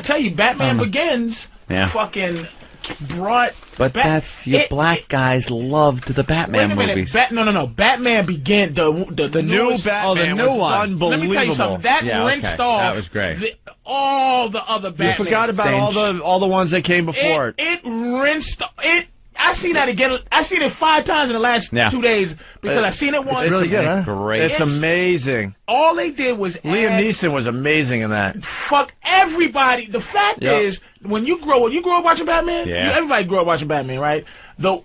I tell you, Batman Begins fucking brought. But that's black guys loved the Batman movies. No. Batman Begins. The new Batman was unbelievable. Let me tell you something. That rinsed off. That was great. All the other Batman. You forgot about all the ones that came before it. It rinsed it. I seen that again. I seen it 5 times in the last 2 days because I seen it once. It's really good, huh? Great. It's amazing. All they did was Liam Neeson was amazing in that. Fuck everybody. The fact is, when you grow up watching Batman, everybody grew up watching Batman, right? Why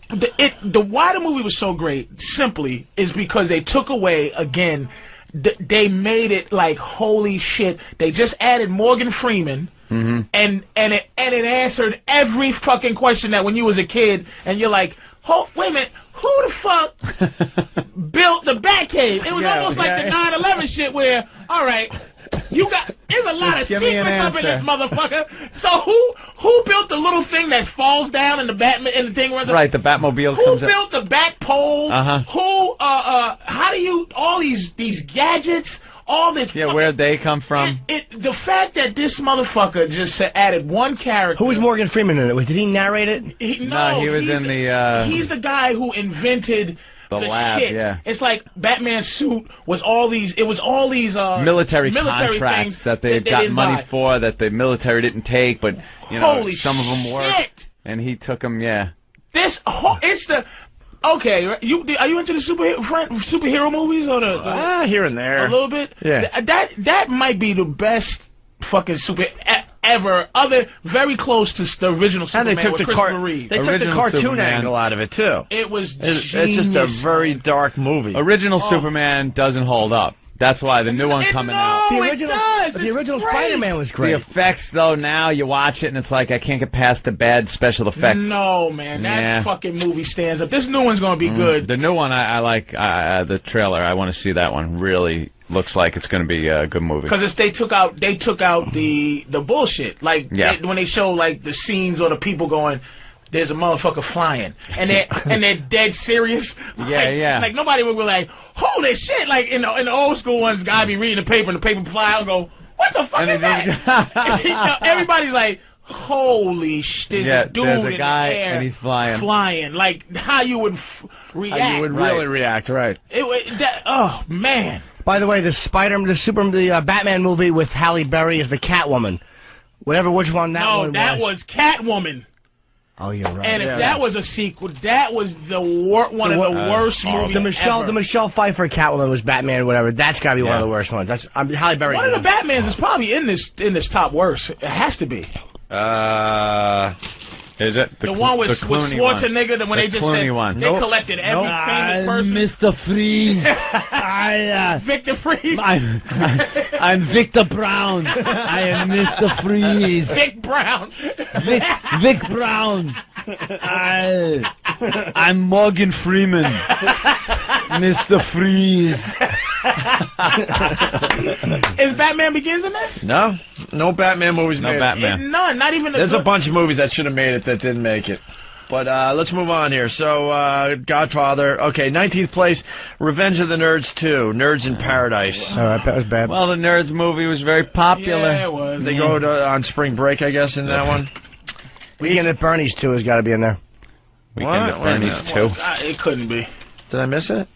the movie was so great, simply, is because they took away again. They made it like holy shit. They just added Morgan Freeman. And it answered every fucking question that when you was a kid and you're like, wait a minute, who the fuck built the Batcave? It was almost like the 9/11 shit where, all right, there's a lot of secrets up in this motherfucker. So who built the little thing that falls down and the Batman and the thing runs up? Right, the Batmobile Who comes up. built the bat pole? Who how do you all these gadgets? All this. Yeah, where'd they come from? The fact that this motherfucker just added one character. Who was Morgan Freeman in it? Did he narrate it? No, he was in the. He's the guy who invented the lab. shit. Yeah. It's like Batman's suit was all these. It was all these military contracts things that they got money for that the military didn't take, but some of them worked, and he took them. Yeah. It's the. Okay, are you into the superhero movies or the here and there a little bit? Yeah, that might be the best fucking ever. Very close to the original Superman. And they took with Christopher Reeve. They took the cartoon Superman angle out of it too. It's just a very dark movie. Original Superman doesn't hold up. That's why the new one coming out. The original Spider-Man was great. The effects, though, now you watch it and it's like I can't get past the bad special effects. No, man, that fucking movie stands up. This new one's gonna be good. The new one, I like the trailer. I want to see that one. Really looks like it's gonna be a good movie. Because they took out the bullshit. Like when they show like the scenes or the people going. There's a motherfucker flying, and they're dead serious. Like nobody would be like, holy shit! Like in the old school ones, guy be reading the paper and the paper fly out and go, what the fuck is that? Everybody's like, holy shit! There's a dude there's a in guy the air and he's flying. Like how you would react? How you would really react, right? Oh man! By the way, the Batman movie with Halle Berry is the Catwoman. Which one that one was? No, that was Catwoman. Oh, you're right. And if that was a sequel, that was one of the worst movies The Michelle Pfeiffer Catwoman was Batman, whatever. That's got to be one of the worst ones. That's Halle Berry. One of the Batmans is probably in this top worst. It has to be. Is it the one with Schwarzenegger? When they just said they collected every famous person. Mr. Freeze. Victor Freeze. I'm Victor Brown. I am Mr. Freeze. Vic Brown. Vic Brown. I'm Morgan Freeman. Mr. Freeze. Is Batman Begins in that? No Batman movies made Batman. None, not even. There's a bunch of movies that should have made it that didn't make it. But let's move on here. So, Godfather. Okay, 19th place, Revenge of the Nerds 2, Nerds in Paradise. All right, that was bad. Well, the Nerds movie was very popular. Yeah, it was. They go on spring break, I guess, in that one. Weekend at Bernie's 2 has got to be in there. Weekend at Bernie's 2. It couldn't be. Did I miss it?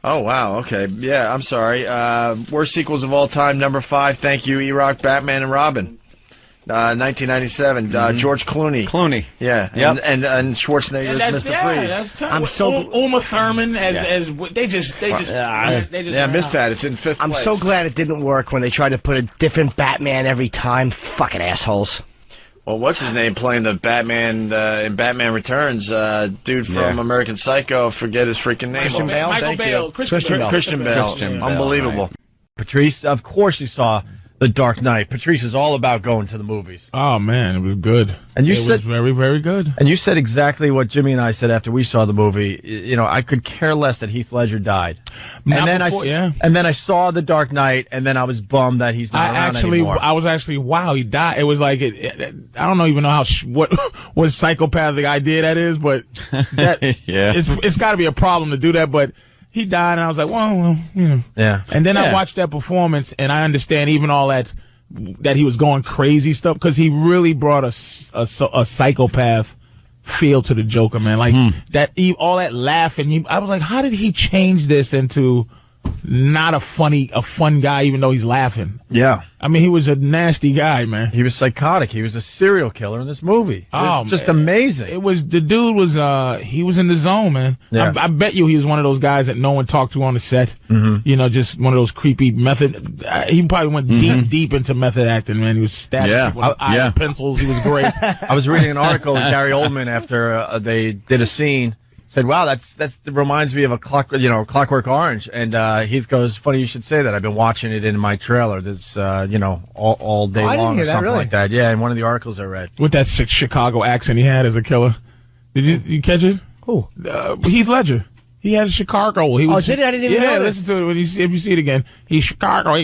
Oh, wow, okay. Yeah, I'm sorry. Worst sequels of all time, number 5, thank you, E-Rock, Batman and Robin. 1997, George Clooney. Yeah, yep. and Schwarzenegger as Mr. Freeze. I'm so Uma Thurman as they just missed that. It's in 5th place. I'm so glad it didn't work when they tried to put a different Batman every time. Fucking assholes. Well, what's his name playing the Batman in Batman Returns? Dude from American Psycho. Forget his freaking name. Christian Bale. Unbelievable. Right. Patrice, of course you saw The Dark Knight. Patrice is all about going to the movies. Oh, man, it was good. And it was very, very good. And you said exactly what Jimmy and I said after we saw the movie. You know, I could care less that Heath Ledger died. And then I saw The Dark Knight, and then I was bummed that he's not around anymore. I was actually, wow, he died. It was like, I don't even know what psychopathic idea that is, but that, it's got to be a problem to do that, but he died, and I was like, well, you know. Yeah. And then I watched that performance, and I understand even all that that he was going crazy stuff, because he really brought a psychopath feel to the Joker, man. Like all that laughing. I was like, how did he change this into not a fun guy, even though he's laughing? Yeah. I mean, he was a nasty guy, man. He was psychotic. He was a serial killer in this movie. Just amazing. The dude was, he was in the zone, man. Yeah. I bet you he was one of those guys that no one talked to on the set. You know, just one of those creepy method. He probably went deep into method acting, man. He was stabbing people with pencils. He was great. I was reading an article of Gary Oldman after they did a scene. Said, wow, that reminds me of a Clockwork Orange. And Heath goes, funny you should say that. I've been watching it in my trailer. That's all day long or something like that. Yeah, in one of the articles I read. With that Chicago accent he had as a killer. Did you catch it? Who? Heath Ledger. He had a Chicago. He was, did he? I didn't even know this. Listen to it if you see it again. He's Chicago.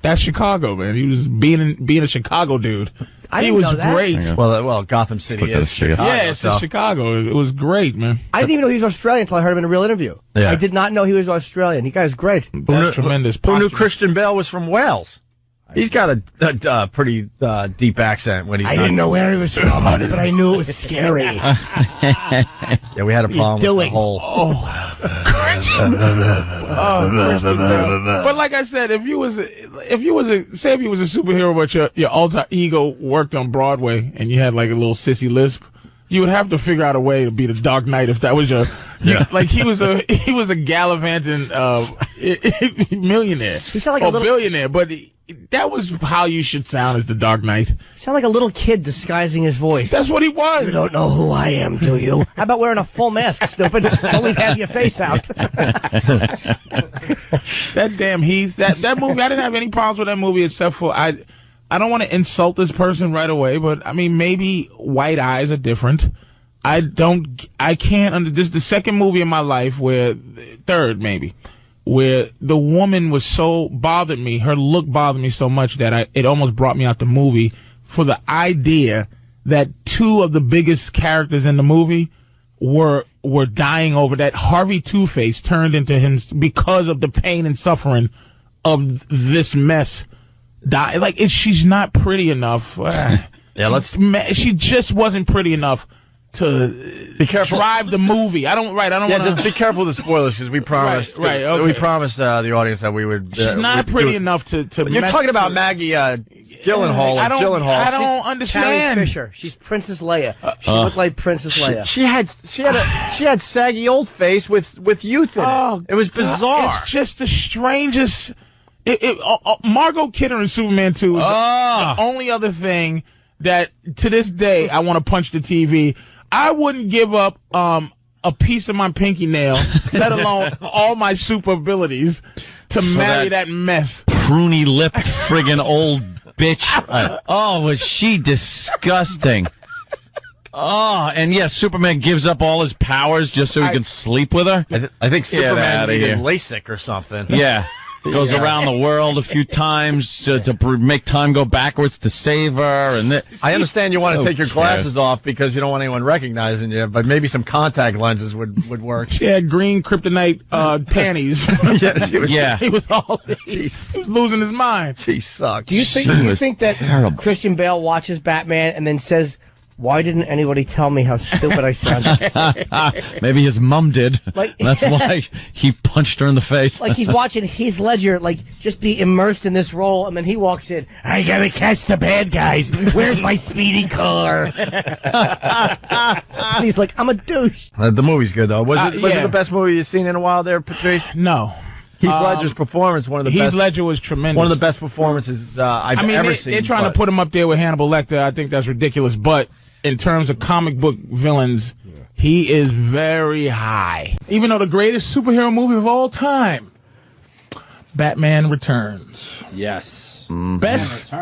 That's Chicago, man. He was being a Chicago dude. He was great. Well, Gotham City is Chicago. Yeah, it's Chicago. It was great, man. I didn't even know he was Australian until I heard him in a real interview. Yeah. I did not know he was Australian. He guy's great. That's tremendous. Who knew Christian Bale was from Wales? He's got a pretty deep accent when he's. I didn't know where he was from, but I knew it was scary. Yeah, we had a problem with the whole. Christian Bale. But like I said, if you was a superhero, but your alter ego worked on Broadway and you had like a little sissy lisp, you would have to figure out a way to be the Dark Knight if that was your. Like he was a gallivanting millionaire. He sounded like a billionaire, but. That was how you should sound as the Dark Knight. Sound like a little kid disguising his voice. That's what he was. You don't know who I am, do you? How about wearing a full mask, stupid? Don't leave half your face out. That damn Heath. That movie, I didn't have any problems with that movie except for I don't want to insult this person right away, but I mean, maybe white eyes are different. I can't this is the second movie in my life third maybe, where the woman was bothered me, her look bothered me so much that it almost brought me out the movie for the idea that two of the biggest characters in the movie were dying over that. Harvey Two-Face turned into him because of the pain and suffering of this mess. She's not pretty enough. She just wasn't pretty enough to be careful. Drive the movie. I don't want to. Just be careful with the spoilers because we promised. Okay. We promised the audience that we would. She's not pretty enough to. You're talking about Maggie Gyllenhaal. I don't understand. Carrie Fisher. She's Princess Leia. She looked like Princess Leia. She had saggy old face with youth in it. It was bizarre. It's just the strangest. Margot Kidder in Superman 2 is the only other thing that to this day I want to punch the TV. I wouldn't give up a piece of my pinky nail, let alone all my super abilities, to marry that mess. Pruny-lipped friggin' old bitch. Was she disgusting. And yes, Superman gives up all his powers just so he can sleep with her? I think Superman needed LASIK or something. Yeah. Goes around the world a few times to make time go backwards to save her. And I understand you want to take your glasses off because you don't want anyone recognizing you, but maybe some contact lenses would work. She had green kryptonite panties. He was losing his mind. She sucked. Do you think that Christian Bale watches Batman and then says, why didn't anybody tell me how stupid I sounded? Maybe his mom did. That's why he punched her in the face. Like he's watching Heath Ledger, just be immersed in this role, and then he walks in, I gotta catch the bad guys. Where's my speeding car? And he's like, I'm a douche. The movie's good, though. Was it the best movie you've seen in a while there, Patrice? No. Heath Ledger's performance, one of the best. Heath Ledger was tremendous. One of the best performances I've ever seen. They're trying to put him up there with Hannibal Lecter. I think that's ridiculous, but in terms of comic book villains, he is very high. Even though the greatest superhero movie of all time, Batman Returns. Yes. Mm-hmm. Best.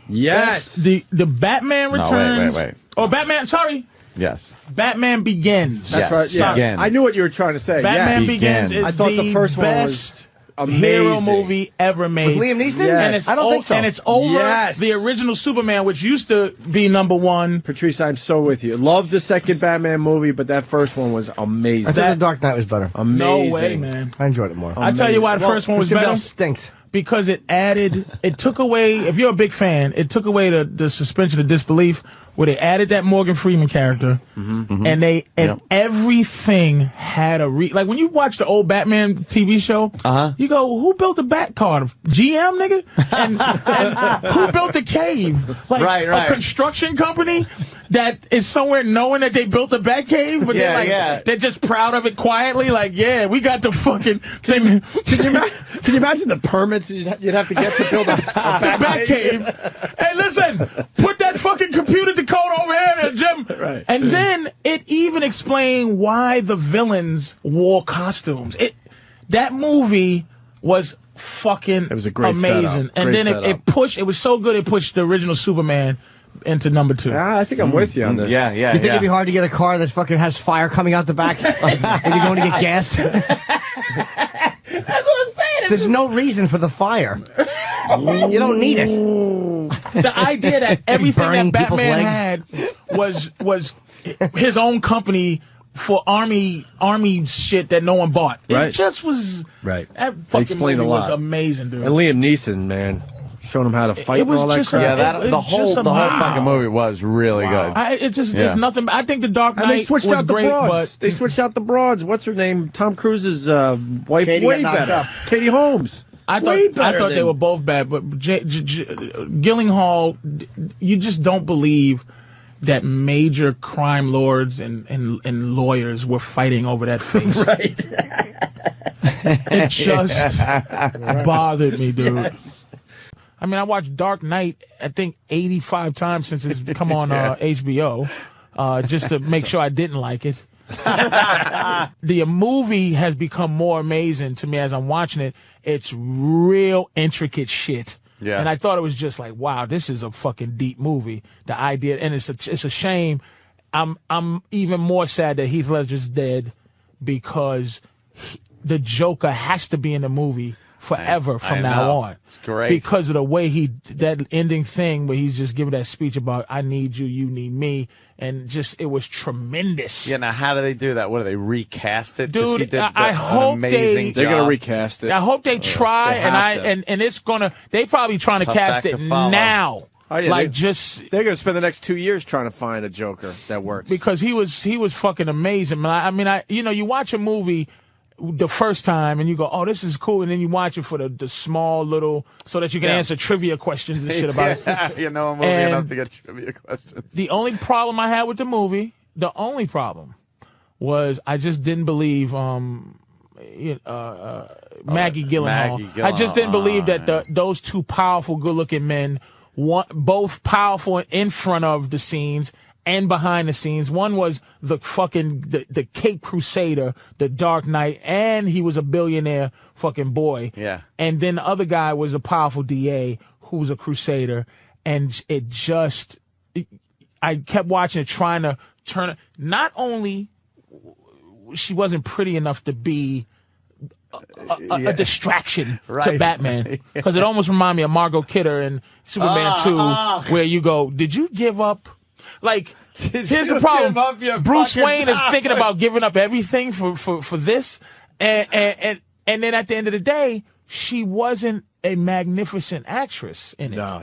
Yes. The Batman Returns. No, wait. Oh, Batman. Sorry. Yes. Batman Begins. That's right. Yeah. Begins. I knew what you were trying to say. Batman Begins is I thought the first one was hero movie ever made. With Liam Neeson? Yes. I don't think so. And it's over the original Superman, which used to be #1. Patrice, I'm so with you. Love the second Batman movie, but that first one was amazing. I thought The Dark Knight was better. Amazing. No way, man. I enjoyed it more. I tell you why the first one was better. Stinks. because it took away, if you're a big fan, it took away the suspension of disbelief where they added that Morgan Freeman character, and everything had like when you watch the old Batman TV show, you go, who built the Bat car? GM, nigga? And who built the cave? Like a construction company that is somewhere knowing that they built the Bat cave, but they're just proud of it quietly, like, yeah, we got the fucking thing. Can you imagine the permits you'd have to get to build a Bat cave? Hey, listen, put that fucking computer decode over here, Jim. Right. And then it even explained why the villains wore costumes. That movie was fucking it was a great amazing. Setup. And then it was so good it pushed the original Superman into number 2. I think I'm with you on this. Yeah. You think it'd be hard to get a car that fucking has fire coming out the back when you're going to get gas? That's what I'm saying. There's no reason for the fire. You don't need it. The idea that everything that Batman had was his own company for army shit that no one bought. It just was That fucking movie was amazing, dude. And Liam Neeson, man, showing him how to fight and all that crap. The whole fucking movie was really good. There's nothing. I think The Dark Knight and they switched was out the great, broads. but They switched out the broads. What's her name? Tom Cruise's wife. Katie way got knocked better. up. Katie Holmes. I thought they were both bad, but Gyllenhaal, you just don't believe that major crime lords and lawyers were fighting over that face. Right. It just bothered me, dude. Yes. I mean, I watched Dark Knight, I think, 85 times since it's come on HBO, just to make sure I didn't like it. The movie has become more amazing to me as I'm watching it. It's real intricate shit. Yeah. And I thought it was just like, wow, this is a fucking deep movie. The idea, and it's a shame. I'm even more sad that Heath Ledger's dead because the Joker has to be in the movie forever from now on. It's great. Because of the way that ending thing where he's just giving that speech about, I need you, you need me. And it was tremendous. Yeah, now how do they do that? What do they recast it? Dude, he did I hope they're going to recast it. I hope they try, and it's gonna. They probably trying to cast it now. Oh, yeah, they're going to spend the next 2 years trying to find a Joker that works. Because he was fucking amazing. I mean, you watch a movie the first time and you go, oh, this is cool, and then you watch it for the small little, so that you can answer trivia questions and shit about it. You know a movie enough to get trivia questions. The only problem I had with the movie, was I just didn't believe Maggie Gyllenhaal. I just didn't believe that those two powerful, good-looking men, both powerful in front of the scenes and behind the scenes. One was the fucking the Cape Crusader, the Dark Knight, and he was a billionaire fucking boy. Yeah. And then the other guy was a powerful DA who was a Crusader, and I kept watching it, trying to turn it. Not only she wasn't pretty enough to be a distraction to Batman, because it almost reminded me of Margot Kidder in Superman 2, where you go, did you give up? Like, here's the problem. Bruce Wayne is thinking about giving up everything for this, and then at the end of the day, she wasn't a magnificent actress in it. No,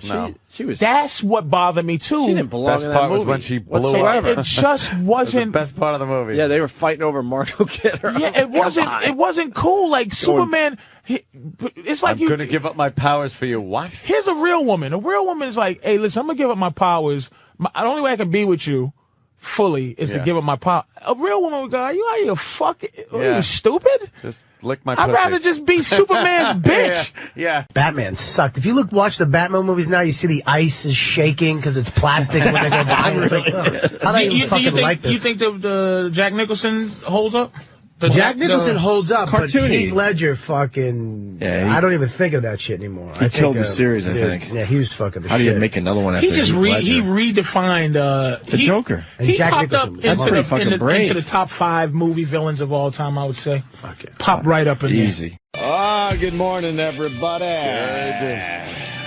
she was. That's what bothered me too. She didn't belong in that movie. Best part was when she blew up. It just wasn't the best part of the movie. Yeah, they were fighting over Margot Kidder. Yeah, it wasn't cool. Like Superman, it's like I'm gonna give up my powers for you. What? Here's a real woman. A real woman is like, hey, listen, I'm gonna give up my powers. The only way I can be with you fully is to give up my power. A real woman would go, are you fucking, are you stupid? Just lick my pussy. I'd rather just be Superman's bitch. Yeah. Batman sucked. If you watch the Batman movies now, you see the ice is shaking because it's plastic when they go by. It's like, ugh, how do I even fucking like this? You think the Jack Nicholson holds up? Jack Nicholson holds up, cartoony. But Heath Ledger fucking... Yeah, I don't even think of that shit anymore. He killed the series, I think. Yeah, he was fucking the shit. How do you make another one after he redefined... the Joker. And he popped up into the top 5 movie villains of all time, I would say. Fuck it. Pop right up in there. Easy. Good morning, everybody. Good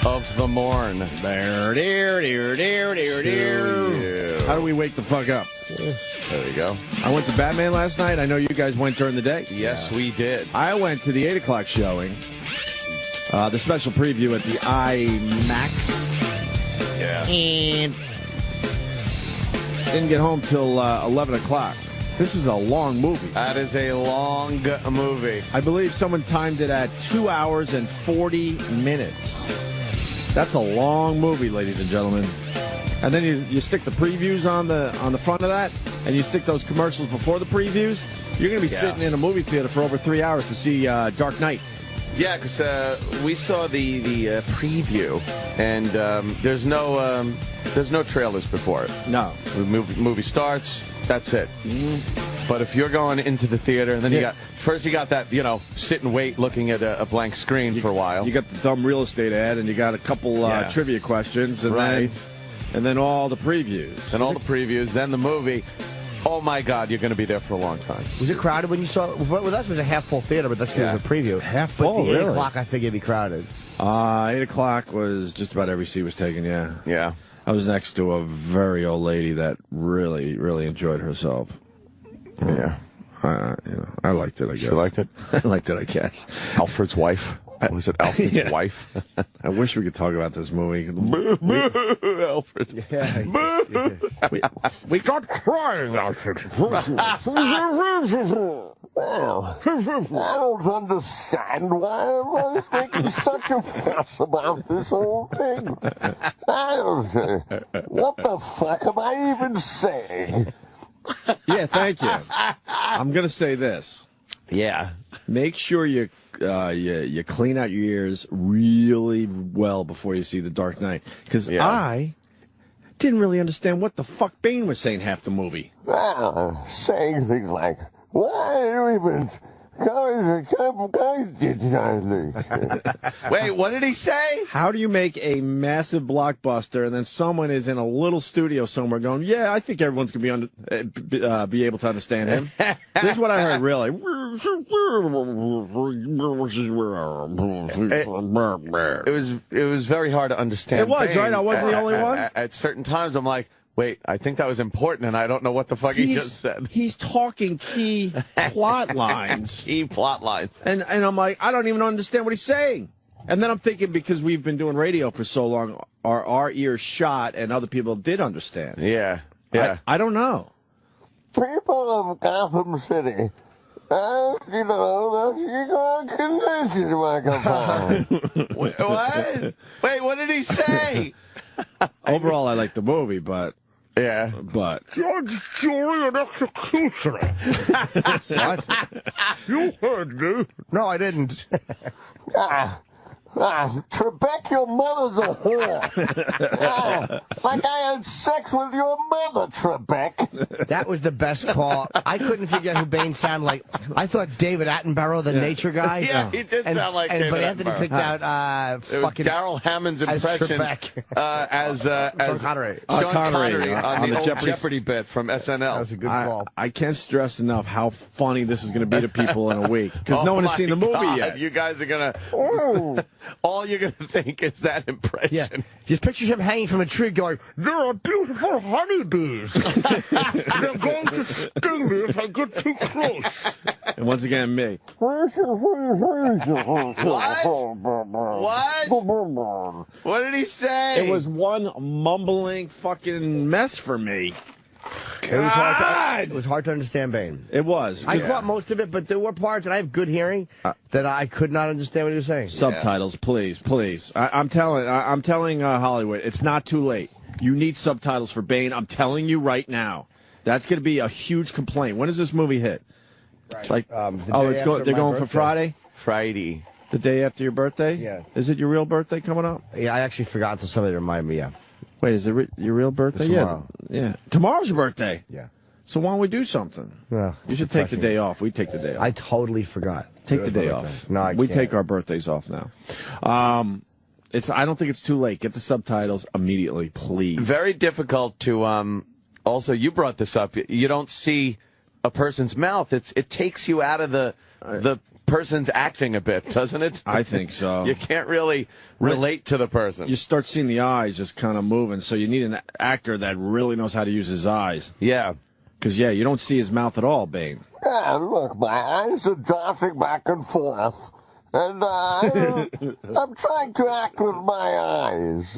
of the morn. How do we wake the fuck up? There you go. I went to Batman last night. I know you guys went during the day. Yes, we did. I went to the 8 o'clock showing. The special preview at the IMAX. Yeah. And didn't get home till 11 o'clock. This is a long movie. That is a long movie. I believe someone timed it at 2 hours and 40 minutes. That's a long movie, ladies and gentlemen. And then you stick the previews on the front of that, and you stick those commercials before the previews. You're going to be sitting in a movie theater for over 3 hours to see Dark Knight. Yeah, because we saw the preview, and there's no trailers before it. No. The movie starts. That's it. But if you're going into the theater, and then you got that, sit and wait looking at a blank screen for a while. You got the dumb real estate ad, and you got a couple trivia questions, and then all the previews. And all the previews, then the movie. Oh, my God, you're going to be there for a long time. Was it crowded when you saw it? With us, it was a half-full theater, but that's because it was a preview. Half full, But the 8 really? o'clock, I figured it'd be crowded. 8 o'clock was just about every seat was taken, yeah. Yeah. I was next to a very old lady that really, really enjoyed herself. Yeah. I liked it, I guess. You liked it? I liked it, I guess. Alfred's wife. Was it Alfred's wife? I wish we could talk about this movie. Alfred. Yeah. We got crying, Alfred. I don't understand why everyone's making such a fuss about this whole thing. What the fuck am I even saying? Yeah, thank you. I'm going to say this. Yeah. Make sure you clean out your ears really well before you see The Dark Knight. Because I didn't really understand what the fuck Bane was saying half the movie. Saying things like, why are you even... Wait, what did he say? How do you make a massive blockbuster and then someone is in a little studio somewhere going, yeah, I think everyone's going to be able to understand him? This is what I heard, really. It was very hard to understand. It was, Bane. right? I wasn't the only one? At certain times, I'm like, wait, I think that was important, and I don't know what the fuck he just said. He's talking key plot lines. Key plot lines. And I'm like, I don't even understand what he's saying. And then I'm thinking, because we've been doing radio for so long, are our ears shot and other people did understand? Yeah. I don't know. People of Gotham City, that's your convention microphone. What? Wait, what did he say? Overall, I like the movie, but... Yeah. But... Judge, jury, and executioner. What? You heard me. No, I didn't. Trebek, your mother's a whore. Like I had sex with your mother, Trebek. That was the best call. I couldn't figure out who Bane sounded like. I thought David Attenborough, the nature guy. Yeah, he did sound like David But Anthony Attenborough. picked out fucking Daryl Hammond's impression as Sean Connery. Sean Connery on the Jeopardy. Jeopardy bit from SNL. That was a good call. I can't stress enough how funny this is going to be to people in a week. Because Oh no one has my seen the movie God, yet. You guys are going to... All you're going to think is that impression. Yeah. Just picture him hanging from a tree going, There are beautiful honeybees. They're going to sting me if I get too close. And once again, me. What? What did he say? It was one mumbling fucking mess for me. It was hard to understand Bane. It was. I caught most of it, but there were parts, and I have good hearing, that I could not understand what he was saying. Subtitles, please, please. I'm telling Hollywood, it's not too late. You need subtitles for Bane. I'm telling you right now. That's going to be a huge complaint. When does this movie hit? Right. Like, they're going for Friday? Friday. The day after your birthday? Yeah. Is it your real birthday coming up? Yeah, I actually forgot until somebody reminded me, yeah. Wait, is it your real birthday? It's tomorrow. Yeah. Tomorrow's your birthday. Yeah. So why don't we do something? Yeah, you should take the day off. We take the day off. I totally forgot. Take the day off. No, we take our birthdays off now. I don't think it's too late. Get the subtitles immediately, please. Very difficult to also, you brought this up. You don't see a person's mouth. It takes you out of the person's acting a bit, doesn't it? I think so. You can't really relate to the person. You start seeing the eyes just kind of moving, so you need an actor that really knows how to use his eyes. Yeah. Because, you don't see his mouth at all, Bane. Yeah, look, my eyes are darting back and forth. And I'm trying to act with my eyes.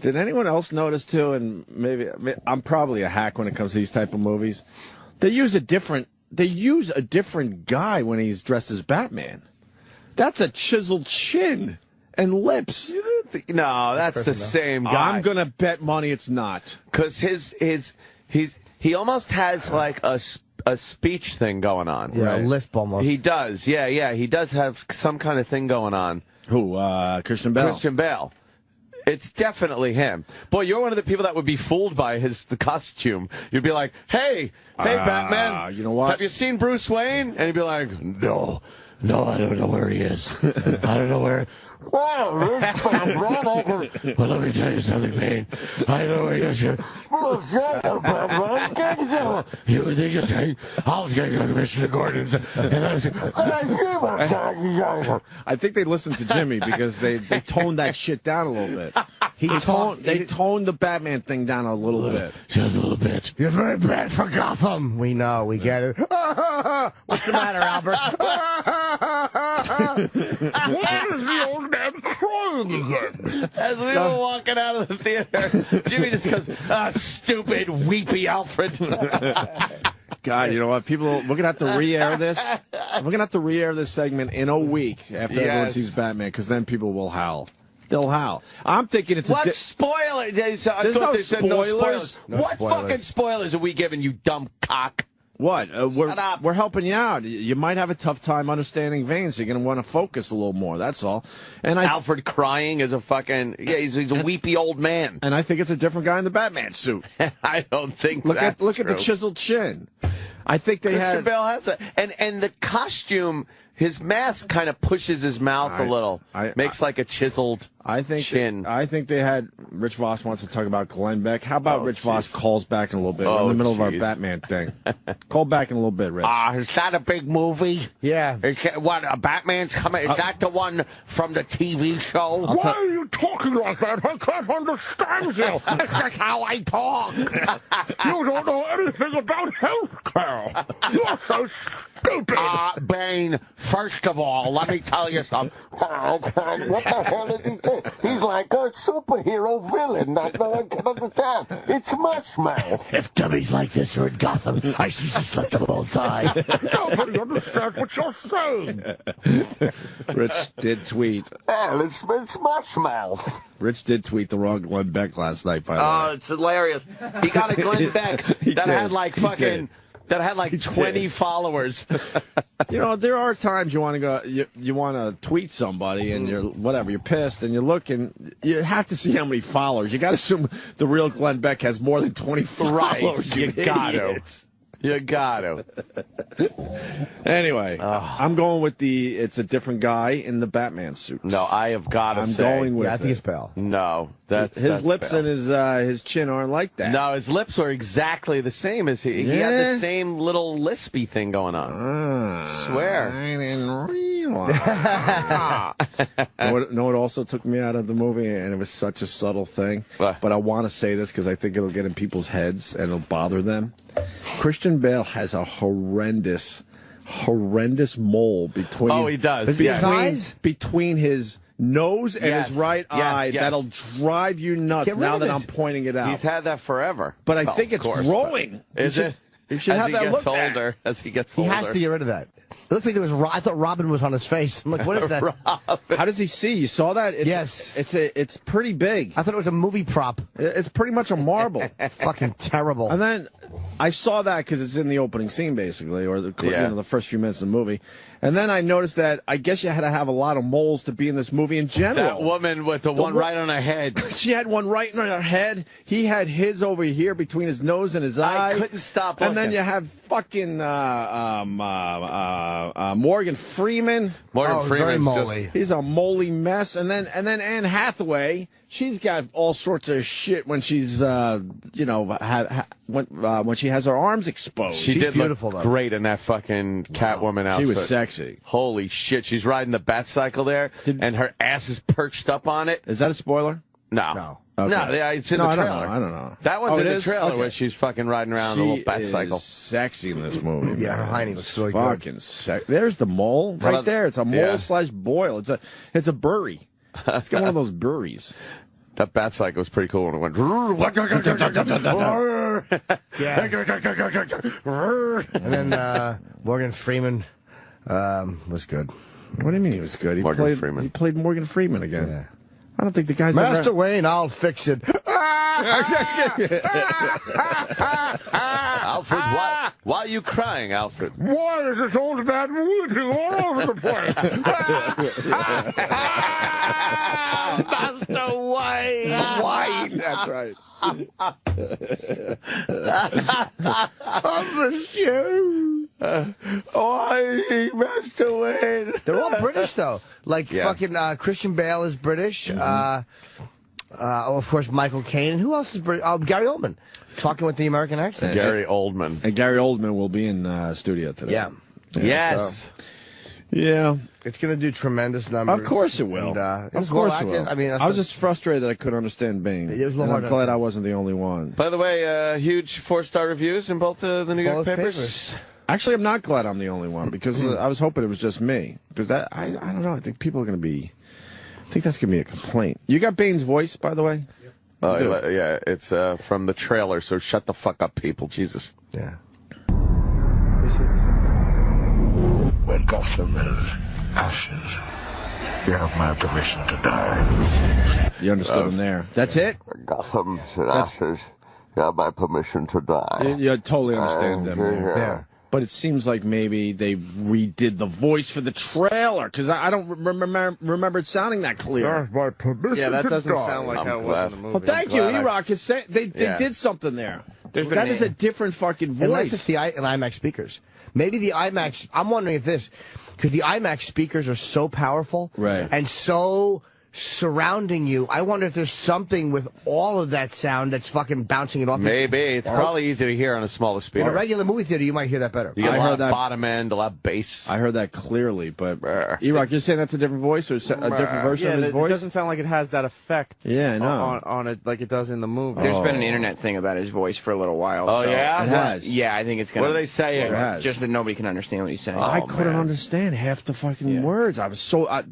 Did anyone else notice, too, and maybe I'm probably a hack when it comes to these type of movies, they use a different guy when he's dressed as Batman. That's a chiseled chin and lips. No, that's the same guy. I'm going to bet money it's not. Because he almost has like a speech thing going on. Yeah, right? A lisp almost. He does, yeah. He does have some kind of thing going on. Who, Christian Bale? Christian Bale. It's definitely him. Boy, you're one of the people that would be fooled by the costume. You'd be like, hey, Batman. You know what? Have you seen Bruce Wayne? And he'd be like, no, I don't know where he is. I don't know where. Well, let me tell you something, Bane. I know where he is. You would think you're saying, I was going to go to Commissioner Gordon's. I think they listened to Jimmy because they toned that shit down a little bit. They toned the Batman thing down a little bit. Just a little bit. You're very bad for Gotham. We know. We get it. What's the matter, Albert? Why is the old man crying again? As we were walking out of the theater, Jimmy just goes, stupid, weepy Alfred. God, you know what? We're going to have to re-air this. We're going to have to re-air this segment in a week after everyone sees Batman, because then people will howl. They'll howl. I'm thinking it's what spoiler? There's no spoilers. What fucking spoilers are we giving, you dumb cock? What? We're helping you out. You might have a tough time understanding Bane, so you're going to want to focus a little more. That's all. And Alfred crying is a fucking... Yeah, he's a weepy old man. And I think it's a different guy in the Batman suit. I don't think look at the chiseled chin. I think they Christian Bale has that. And the costume... His mask kind of pushes his mouth a little. Makes like a chiseled chin. I think they had... Rich Voss wants to talk about Glenn Beck. How about Rich Voss calls back in a little bit? We're in the middle of our Batman thing. Call back in a little bit, Rich. Is that a big movie? Yeah. What, a Batman's coming? Is that the one from the TV show? Why are you talking like that? I can't understand you. That's just how I talk. You don't know anything about healthcare. You're so stupid. Bane, first of all, let me tell you something. What the hell did he do? He's like a superhero villain that no one can understand. It's Mushmouth. If dummies like this are in Gotham, I just let them all die. Nobody understands what you're saying. Rich did tweet. Well, it's Mushmouth. Rich did tweet the wrong Glenn Beck last night, by the way. Oh, it's hilarious. He got a Glenn Beck that had like fucking... That had like 20 followers. You know, there are times you want to go, you want to tweet somebody and you're pissed and you look and you have to see how many followers. You got to assume the real Glenn Beck has more than 20 followers. Right. You got to. You got to. Anyway, I'm going with it's a different guy in the Batman suit. No, I have got to say. I'm going with I think it's Bale. No, his lips Bale. And his chin aren't like that. No, his lips are exactly the same as he. Yeah. He had the same little lispy thing going on. Swear. I didn't realize. know what also took me out of the movie, and it was such a subtle thing. But I want to say this because I think it'll get in people's heads and it'll bother them. Christian Bale has a horrendous mole between. Oh, he does. Between his nose and his right eye. Yes. That'll drive you nuts now that I'm pointing it out. He's had that forever. But I think it's growing. Is it? You should have that look back. As he gets older. He has to get rid of that. It looked like there was. I thought Robin was on his face. I'm like, what is that? How does he see? You saw that? Yes. It's pretty big. I thought it was a movie prop. It's pretty much a marble. It's fucking terrible. And then I saw that because it's in the opening scene, basically, or the first few minutes of the movie. And then I noticed that I guess you had to have a lot of moles to be in this movie in general. That woman with the one right on her head. She had one right on her head. He had his over here between his nose and his eye. I couldn't stop looking. And then you have fucking Morgan Freeman. Morgan Freeman's he's a moly mess. And then Anne Hathaway. She's got all sorts of shit when she's, when she has her arms exposed. She's did beautiful, look great in that fucking Catwoman outfit. She was sexy. Holy shit. She's riding the bat cycle there, and her ass is perched up on it. Is that a spoiler? No. Okay. No, it's in the trailer. I don't know. That one's in the trailer where she's fucking riding around in a little bat cycle. Sexy in this movie. Yeah, her hiney looks really fucking sexy. There's the mole right there. It's a mole / boil. It's a bury. It's got one of those buries. That bat cycle was pretty cool when it went. And then Morgan Freeman was good. What do you mean he was good? He played Morgan Freeman again. Yeah. I don't think the guy's Master Wayne, I'll fix it. Alfred, why are you crying, Alfred? Why is this old man moving all over the place? Master Wayne! That's right. On the show. Why, Master Wayne? They're all British, though. Like, fucking Christian Bale is British. Of course, Michael Caine. And who else is British? Gary Oldman. Talking with the American accent. Gary Oldman. And Gary Oldman will be in studio today. Yeah. Yes. So. Yeah. It's going to do tremendous numbers. Of course it will. And, of course it will. I mean, I was just frustrated that I couldn't understand Bane. It was a little I'm glad I wasn't the only one. By the way, huge 4-star reviews in both the New York papers. Actually, I'm not glad I'm the only one because I was hoping it was just me. Because I don't know. I think people are going to be. I think that's going to be a complaint. You got Bane's voice, by the way. Oh yeah, it's from the trailer. So shut the fuck up, people. Jesus. Yeah. When Gotham is ashes, you have my permission to die. You understood him there. That's it? Gotham is ashes, you have my permission to die. You totally understand them there. Yeah. But it seems like maybe they redid the voice for the trailer, because I don't remember it sounding that clear. My permission yeah, that doesn't sound like how it was in the movie. Well, thank you, E-Rock. They did something there. That is a different fucking voice. Unless it's the IMAX speakers. Maybe the IMAX, I'm wondering if this, because the IMAX speakers are so powerful. Right. And so surrounding you. I wonder if there's something with all of that sound that's fucking bouncing it off. Maybe. It's probably easier to hear on a smaller speaker. In a regular movie theater, you might hear that better. You get a lot of bottom end, a lot of bass. I heard that clearly, but E-Rock, you're saying that's a different voice or a different version of his voice? It doesn't sound like it has that effect I know. on it like it does in the movie. There's been an internet thing about his voice for a little while. Oh, so yeah? It has. Yeah, I think it's going to... What are they saying? It has. Just that nobody can understand what he's saying. I couldn't understand half the fucking words. I was so... I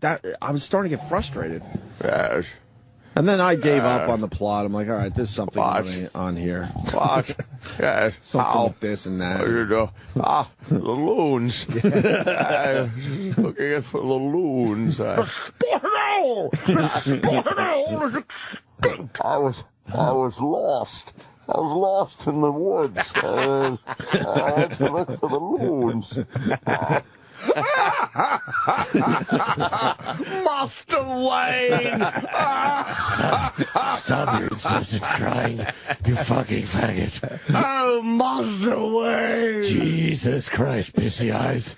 was starting to get frustrated. Yes. And then I gave up on the plot. I'm like, all right, there's something on here. What? Yes. Something with this and that. The loons. Looking for the loons. The spotted owl! The spotted owl is extinct! I was lost. I was lost in the woods. I had to look for the loons. Master Wayne! Stop your incessant crying, you fucking faggot. Oh, Master Wayne! Jesus Christ, pissy eyes.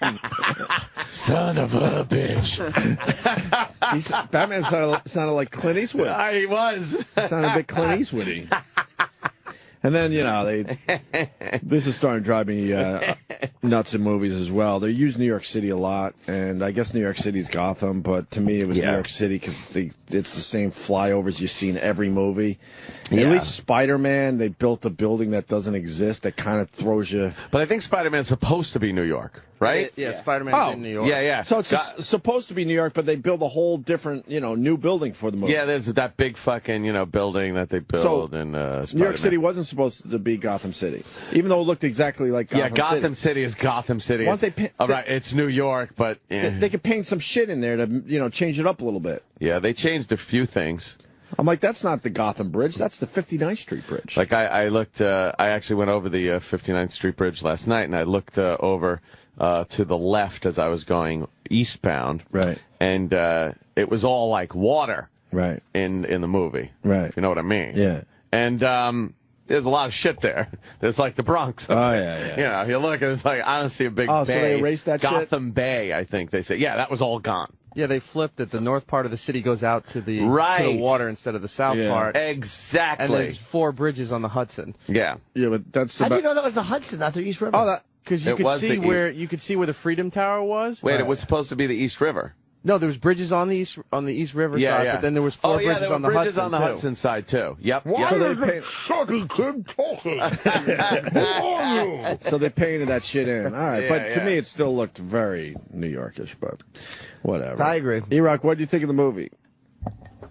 Son of a bitch. Batman sounded like Clint Eastwood. He was. Sounded a bit Clint Eastwoody. And then, this is starting to drive me nuts in movies as well. They use New York City a lot, and I guess New York City's Gotham, but to me it was New York City because it's the same flyovers you see in every movie. Yeah. At least Spider-Man, they built a building that doesn't exist that kind of throws you... But I think Spider-Man's supposed to be New York, right? Yeah, Spider-Man's in New York. Yeah. So it's supposed to be New York, but they build a whole different, new building for the movie. Yeah, there's that big fucking, building that they build in Spider-Man. New York City wasn't supposed to be Gotham City, even though it looked exactly like Gotham City. Yeah, Gotham City is Gotham City. Right, it's New York, but... They could paint some shit in there to, change it up a little bit. Yeah, they changed a few things. I'm like, that's not the Gotham Bridge. That's the 59th Street Bridge. Like, I looked, I actually went over the 59th Street Bridge last night, and I looked over to the left as I was going eastbound. Right. And it was all like water. Right. In the movie. Right. If you know what I mean. Yeah. And there's a lot of shit there. There's like the Bronx. Oh, yeah. You look, it's like, honestly, a big bay. Oh, so they erased that Gotham Bay, I think they said. Yeah, that was all gone. Yeah, they flipped it. The north part of the city goes out to the water instead of the south part. Exactly. And there's 4 bridges on the Hudson. Yeah. Yeah, but that's How do you know that was the Hudson, not the East River? Oh, because you could see where the Freedom Tower was. Wait, it was supposed to be the East River. No, there was bridges on the East River side, but then there was four bridges on the Hudson. On the Hudson side too. Yep. Why yep. is the chubby kid talking? So they painted that shit in. All right, but to me it still looked very New Yorkish, but whatever. I agree. E-Rock, what do you think of the movie?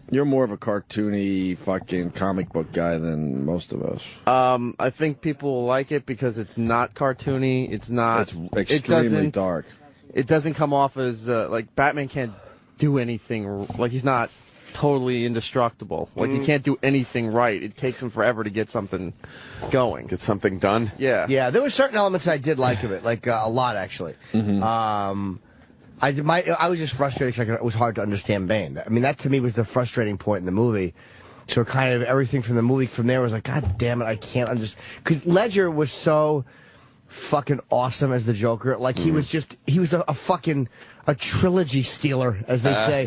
You're more of a cartoony fucking comic book guy than most of us. I think people will like it because it's not cartoony. It's not. It's extremely dark. It doesn't come off as like Batman can't do anything. Like he's not totally indestructible. Like he can't do anything right. It takes him forever to get something going. Get something done. Yeah. Yeah, there were certain elements I did like of it, like a lot actually. I was just frustrated because it was hard to understand Bane. I mean, that to me was the frustrating point in the movie. So kind of everything from the movie from there was like, God damn it, I can't understand. Because Ledger was so fucking awesome as the Joker. Like he was a fucking trilogy stealer, as they say.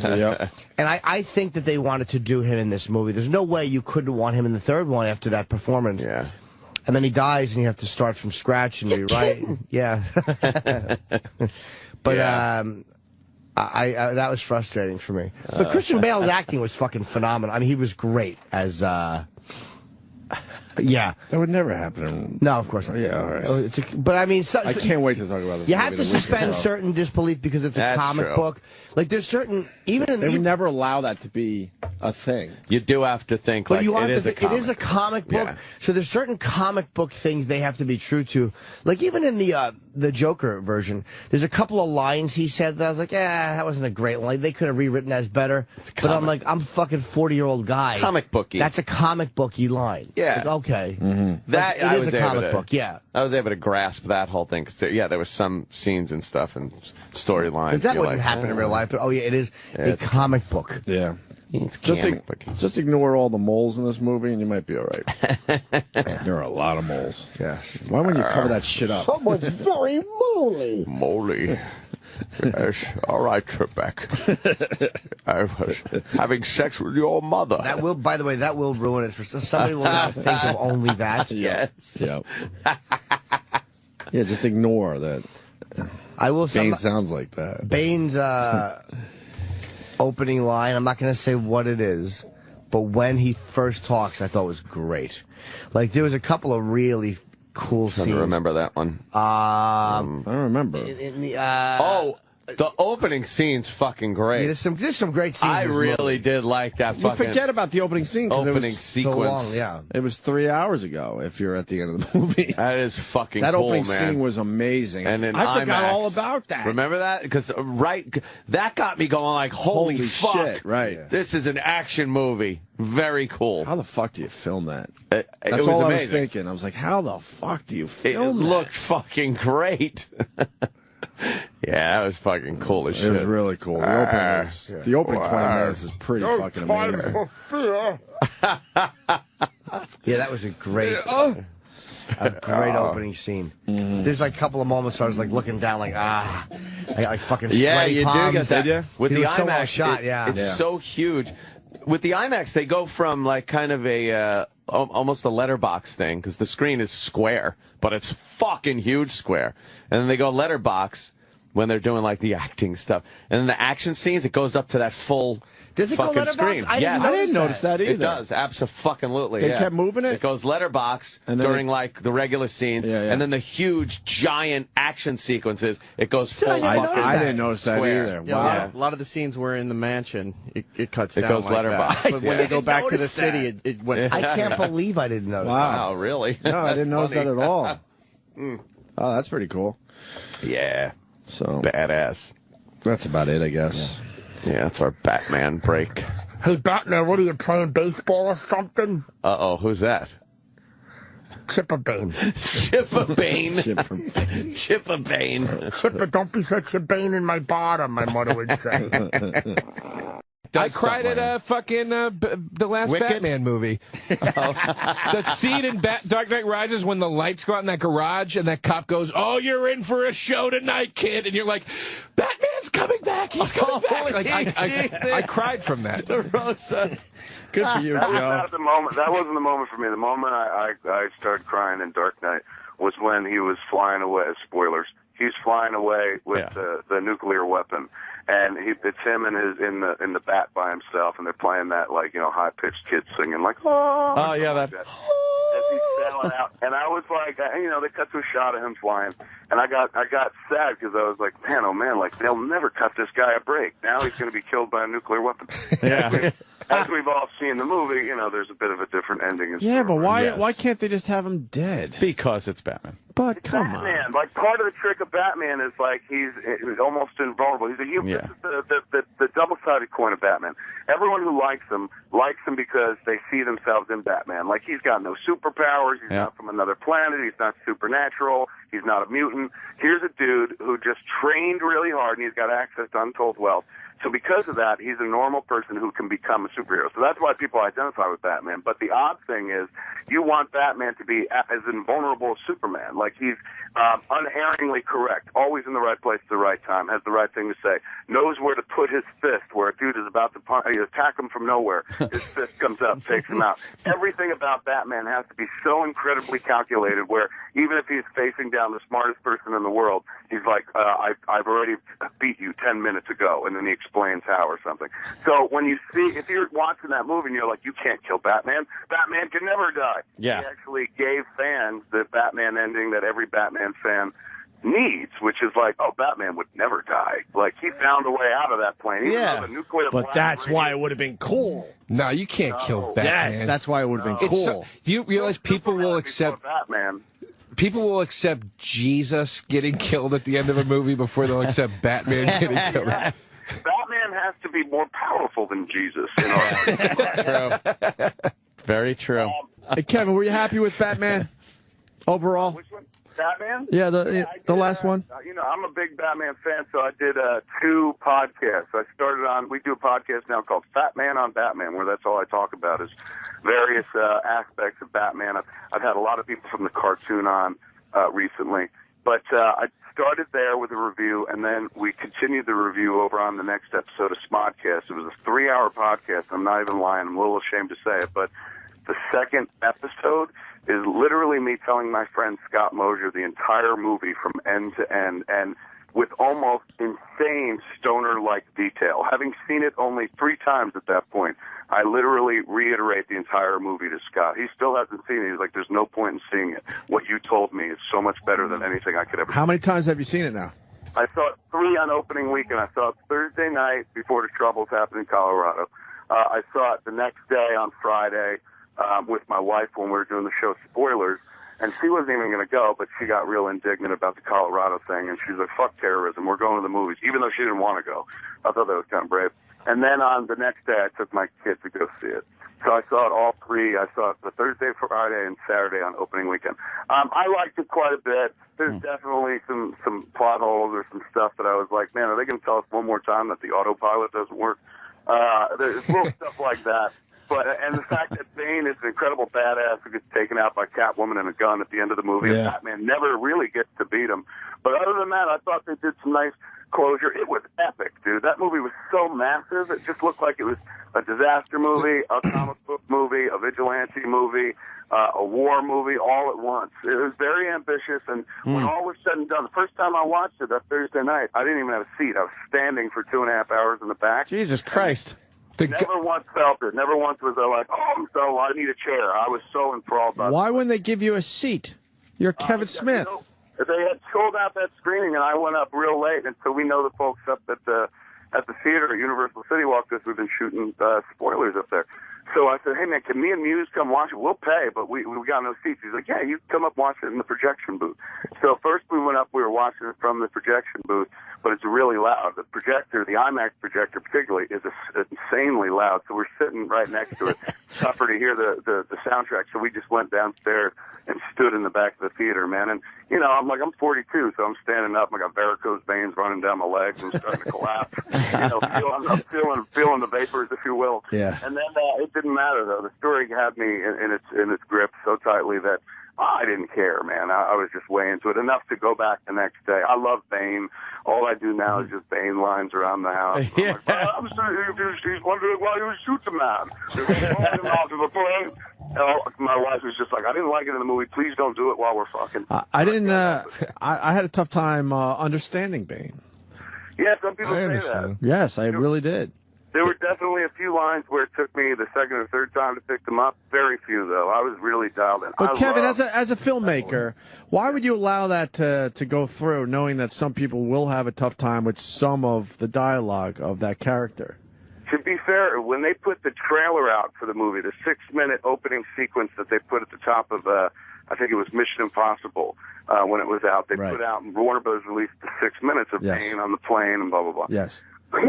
And I think that they wanted to do him in this movie. There's no way you couldn't want him in the third one after that performance. Yeah. And then he dies, and you have to start from scratch and rewrite. Yeah. But that was frustrating for me. But Christian Bale's acting was fucking phenomenal. I mean, he was great as. Yeah, that would never happen. No, of course not. Yeah, all right. But I mean, I can't wait to talk about this. You have to suspend certain disbelief because it's a comic book. Like there's certain they would never allow that to be a thing. You do have to think. But like, you have it to. It is a comic book, so there's certain comic book things they have to be true to. Like even in the Joker version, there's a couple of lines he said that I was like, that wasn't a great line. They could have rewritten that as better. But I'm like, I'm a fucking 40-year-old guy. Comic booky. That's a comic booky line. Yeah. Like, okay. That it is a comic book. Yeah. I was able to grasp that whole thing because there was some scenes and stuff and storylines. That wouldn't happen in real life, but it is a comic book. Yeah. Just ignore all the moles in this movie and you might be all right. There are a lot of moles. Yes. Why wouldn't you cover that shit up? Someone's very moly. Moly. Yes. All right, Trebek. I was having sex with your mother. That will, by the way, that will ruin it for somebody. Will now think of only that. Yes. Yeah. Yeah. Just ignore that. I will. Bane sounds like that. Bane's opening line. I'm not going to say what it is, but when he first talks, I thought was great. Like there was a couple of really cool scenes. I remember that one. I don't remember. The opening scene's fucking great. Yeah, there's some great scenes. I really did like that. You forget about the opening scene. Opening sequence. So long, yeah. It was 3 hours ago. If you're at the end of the movie, that is fucking that cool, opening man. scene was amazing. And I forgot IMAX. all about that. Remember that? Because that got me going. Like, holy fuck! Shit, right? This is an action movie. Very cool. How the fuck do you film that? That's That's all I was thinking. I was like, how the fuck do you film that? It looked fucking great. Yeah, that was fucking cool as shit. It was really cool. The opening 20 minutes is pretty fucking amazing. Yeah, that was a great opening scene. There's like a couple of moments where I was like looking down, like I got like fucking sweaty palms. Do get that. With the IMAX, so well shot, it's so huge. With the IMAX, they go from like kind of a almost a letterbox thing because the screen is square, but it's fucking huge square. And then they go letterbox when they're doing like the acting stuff, and then the action scenes, it goes up to that full. Does it go fucking letterbox? screen. I didn't notice that either. It does, absolutely. They kept moving it? It goes letterbox during like the regular scenes, and then the huge, giant action sequences, it goes full. I didn't notice that square. either. Yeah, a lot of the scenes were in the mansion. It cuts down. It goes like letterbox. that. But when they go back to the city, it went. I can't believe I didn't notice. Wow, really? No, I didn't notice that at all. Oh, that's pretty cool. Yeah. So badass. That's about it, I guess. Yeah, that's our Batman break. Hey, Batman, what are you playing baseball or something? Uh-oh, who's that? Chipper Bane. Chipper Bane. Chipper Bane. Chipper, don't be such a Bane in my bottom, my mother would say. I cried at fucking the last Wicked? Batman movie. That scene in Dark Knight Rises when the lights go out in that garage and that cop goes, "Oh, you're in for a show tonight, kid," and you're like, "Batman's coming back! He's coming back!" Like I cried from that. DeRosa. Good for you, That was Joe. not the moment. That wasn't the moment for me. The moment I started crying in Dark Knight was when he was flying away. Spoilers. he's flying away with the nuclear weapon, and it's him and in the bat by himself, and they're playing that high pitched kid singing that. As he's sailing out, and I was like, they cut to a shot of him flying, and I got sad because I was like, man, oh man, they'll never cut this guy a break. Now he's going to be killed by a nuclear weapon. Yeah. As we've all seen the movie, there's a bit of a different ending. Yeah, but why can't they just have him dead? Because it's Batman. But come on. Batman. Part of the trick of Batman is he's almost invulnerable. He's a human. Yeah. This is the double-sided coin of Batman. Everyone who likes him because they see themselves in Batman. He's got no superpowers. He's not from another planet. He's not supernatural. He's not a mutant. Here's a dude who just trained really hard, and he's got access to untold wealth. So because of that, he's a normal person who can become a superhero. So that's why people identify with Batman. But the odd thing is, you want Batman to be as invulnerable as Superman. He's unerringly correct, always in the right place at the right time, has the right thing to say, knows where to put his fist, where a dude is about to attack him from nowhere. His fist comes up, takes him out. Everything about Batman has to be so incredibly calculated, where even if he's facing down the smartest person in the world, he's like, I've already beat you 10 minutes ago, and then he explains how or something. So when you see, if you're watching that movie and you're like, you can't kill Batman, Batman can never die. Yeah. He actually gave fans the Batman ending that every Batman fan needs, which is Batman would never die. He found a way out of that plane. The nuclear but that's why it would have been cool. No, you can't kill Batman. Yes, that's why it would have been cool. Do you realize people will accept Batman? People will accept Jesus getting killed at the end of a movie before they'll accept Batman getting killed. Batman has to be more powerful than Jesus. True. Very true. Hey, Kevin, were you happy with Batman overall? Which one? Batman? Yeah, the last one. I'm a big Batman fan, so I did 2 podcasts. We do a podcast now called Fat Man on Batman, where that's all I talk about is various aspects of Batman. I've had a lot of people from the cartoon on recently, but I started there with a review, and then we continued the review over on the next episode of Smodcast. It was a 3-hour podcast. I'm not even lying. I'm a little ashamed to say it, but the second episode is literally me telling my friend Scott Mosier the entire movie from end to end, and with almost insane stoner-like detail. Having seen it only 3 times at that point, I literally reiterate the entire movie to Scott. He still hasn't seen it. He's like, there's no point in seeing it. What you told me is so much better than anything I could ever see. How many times have you seen it now? I saw it 3 on opening weekend. I saw it Thursday night before the troubles happened in Colorado. I saw it the next day on Friday with my wife when we were doing the show Spoilers, and she wasn't even going to go, but she got real indignant about the Colorado thing, and she's like, fuck terrorism, we're going to the movies, even though she didn't want to go. I thought that was kind of brave. And then on the next day, I took my kid to go see it. So I saw it all 3. I saw it the Thursday, Friday, and Saturday on opening weekend. I liked it quite a bit. There's definitely some plot holes or some stuff that I was like, man, are they going to tell us one more time that the autopilot doesn't work? There's little stuff like that. And the fact that Bane is an incredible badass who gets taken out by Catwoman and a gun at the end of the movie, and Batman never really gets to beat him. But other than that, I thought they did some nice closure. It was epic, dude. That movie was so massive. It just looked like it was a disaster movie, a comic book movie, a vigilante movie, a war movie, all at once. It was very ambitious, and when all was said and done, the first time I watched it that Thursday night, I didn't even have a seat. I was standing for 2.5 hours in the back. Jesus Christ. Never once felt it. Never once was I like, so I need a chair. I was so enthralled by it. Why wouldn't they give you a seat? You're Kevin Smith. They had sold out that screening, and I went up real late, and so we know the folks up at the theater at Universal City Walk, because we've been shooting Spoilers up there. So I said, hey, man, can me and Muse come watch it? We'll pay, but we got no seats. He's like, yeah, you come up watch it in the projection booth. So first we went up, we were watching it from the projection booth, but it's really loud. The projector, the IMAX projector particularly, is insanely loud. So we're sitting right next to it, tougher to hear the soundtrack. So we just went downstairs and stood in the back of the theater, man. And, I'm 42, so I'm standing up. I got varicose veins running down my legs. I'm starting to collapse. I'm feeling the vapors, if you will. Yeah. And then it didn't matter, though. The story had me in its grip so tightly that I didn't care, man. I was just way into it. Enough to go back the next day. I love Bane. All I do now is just Bane lines around the house. Yeah. I'm like, he's wondering why he would shoot the man. My wife was just like, I didn't like it in the movie. Please don't do it while we're fucking. I didn't. I had a tough time understanding Bane. Yeah, some people say that. Yes, I really did. There were definitely a few lines where it took me the second or third time to pick them up. Very few, though. I was really dialed in. But Kevin, as a filmmaker, why would you allow that to go through, knowing that some people will have a tough time with some of the dialogue of that character? To be fair, when they put the trailer out for the movie, the 6-minute opening sequence that they put at the top of, I think it was Mission Impossible, when it was out, they put out, Warner Bros. Released the 6 minutes of Bane on the plane and blah, blah, blah. Yes.